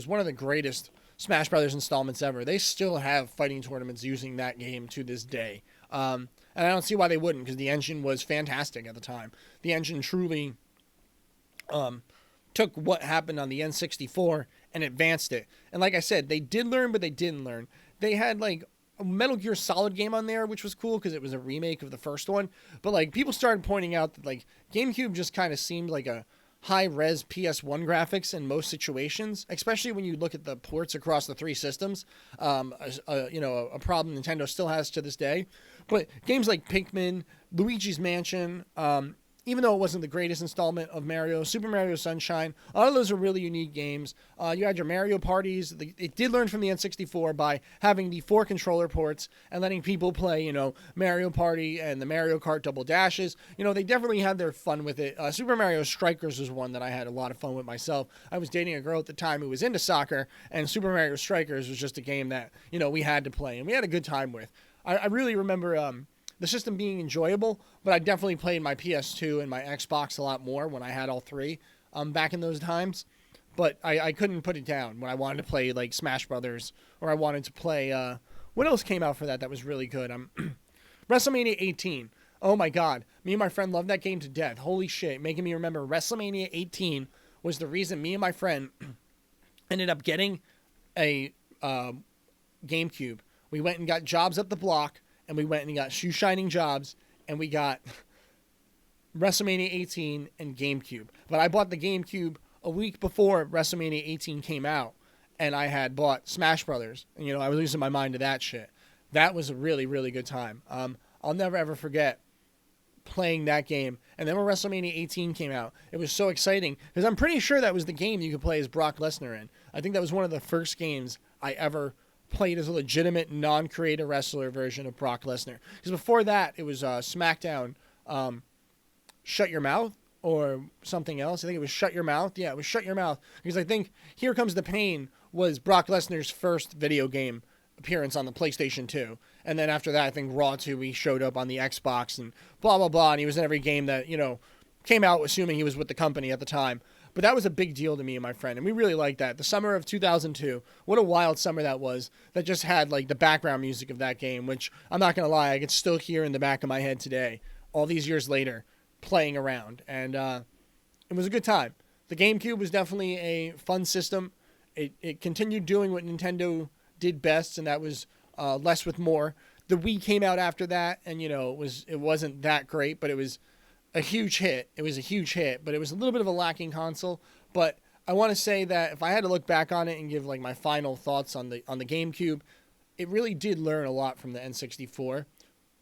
one of the greatest Smash Brothers installments ever. They still have fighting tournaments using that game to this day. And I don't see why they wouldn't, because the engine was fantastic at the time. The engine truly took what happened on the N64 and advanced it. And like I said, they did learn, but they didn't learn. They had like a Metal Gear Solid game on there, which was cool because it was a remake of the first one. But like people started pointing out that like GameCube just kind of seemed like a high-res PS1 graphics in most situations, especially when you look at the ports across the three systems. A problem Nintendo still has to this day. But games like Pikmin, Luigi's Mansion, even though it wasn't the greatest installment of Mario, Super Mario Sunshine, a lot of those are really unique games. You had your Mario parties. It did learn from the N64 by having the 4 controller ports and letting people play, Mario Party and the Mario Kart Double Dashes. They definitely had their fun with it. Super Mario Strikers was one that I had a lot of fun with myself. I was dating a girl at the time who was into soccer, and Super Mario Strikers was just a game that, we had to play, and we had a good time with. I really remember the system being enjoyable, but I definitely played my PS2 and my Xbox a lot more when I had all three back in those times. But I couldn't put it down when I wanted to play like Smash Brothers, or I wanted to play what else came out for that was really good? WrestleMania 18. Oh my God, me and my friend loved that game to death. Holy shit, making me remember WrestleMania 18 was the reason me and my friend ended up getting a GameCube. We went and got jobs up the block, and we went and got shoe shining jobs, and we got WrestleMania 18 and GameCube. But I bought the GameCube a week before WrestleMania 18 came out, and I had bought Smash Brothers. And, you know, I was losing my mind to that shit. That was a really, really good time. I'll never, ever forget playing that game. And then when WrestleMania 18 came out, it was so exciting, because I'm pretty sure that was the game you could play as Brock Lesnar in. I think that was one of the first games I ever played as a legitimate non-creator wrestler version of Brock Lesnar. Because before that, it was SmackDown Shut Your Mouth, or something else. I think it was Shut Your Mouth. Yeah, it was Shut Your Mouth. Because I think Here Comes the Pain was Brock Lesnar's first video game appearance on the PlayStation 2. And then after that, I think Raw 2, he showed up on the Xbox and blah, blah, blah. And he was in every game that, you know, came out, assuming he was with the company at the time. But that was a big deal to me and my friend. And we really liked that. The summer of 2002, what a wild summer that was. That just had like the background music of that game, which I'm not going to lie, I can still hear in the back of my head today, all these years later, playing around. And it was a good time. The GameCube was definitely a fun system. It continued doing what Nintendo did best, and that was less with more. The Wii came out after that, and you know it wasn't that great, but it was a huge hit. It was a huge hit, but it was a little bit of a lacking console. But I want to say that if I had to look back on it and give like my final thoughts on the GameCube, it really did learn a lot from the N64,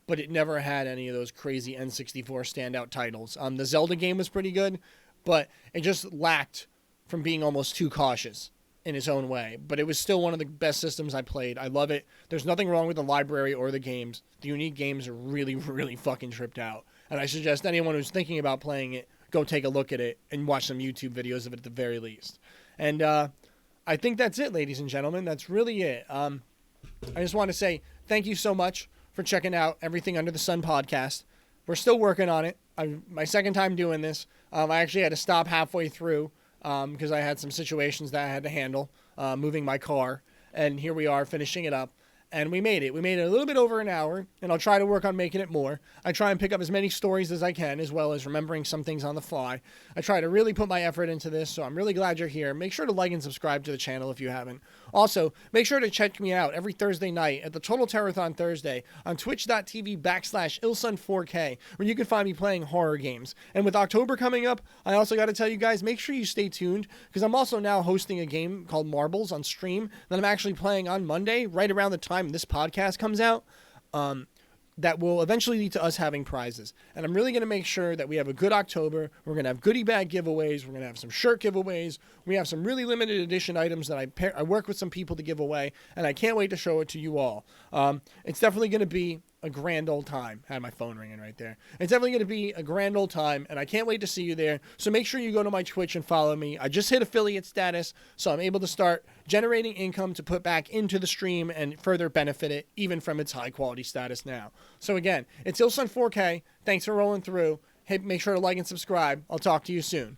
but it never had any of those crazy N64 standout titles. The Zelda game was pretty good, but it just lacked from being almost too cautious in its own way. But it was still one of the best systems I played. I love it. There's nothing wrong with the library or the games. The unique games are really, really fucking tripped out. And I suggest anyone who's thinking about playing it, go take a look at it and watch some YouTube videos of it at the very least. And I think that's it, ladies and gentlemen. That's really it. I just want to say thank you so much for checking out Everything Under the Sun podcast. We're still working on it. My second time doing this. I actually had to stop halfway through because I had some situations that I had to handle, moving my car. And here we are finishing it up. And we made it. We made it a little bit over an hour, and I'll try to work on making it more. I try and pick up as many stories as I can, as well as remembering some things on the fly. I try to really put my effort into this, so I'm really glad you're here. Make sure to like and subscribe to the channel if you haven't. Also, make sure to check me out every Thursday night at the Total Terrathon Thursday on twitch.tv/ilsun4k, where you can find me playing horror games. And with October coming up, I also got to tell you guys, make sure you stay tuned, because I'm also now hosting a game called Marbles on stream that I'm actually playing on Monday, right around the time this podcast comes out, that will eventually lead to us having prizes. And I'm really going to make sure that we have a good October. We're going to have goodie bag giveaways. We're going to have some shirt giveaways. We have some really limited edition items that I work with some people to give away, and I can't wait to show it to you all. It's definitely going to be a grand old time. I had my phone ringing right there. It's definitely going to be a grand old time, and I can't wait to see you there. So make sure you go to my Twitch and follow me. I just hit affiliate status, so I'm able to start generating income to put back into the stream and further benefit it, even from its high quality status now. So again, it's Ilsun4K. Thanks for rolling through. Hey, make sure to like and subscribe. I'll talk to you soon.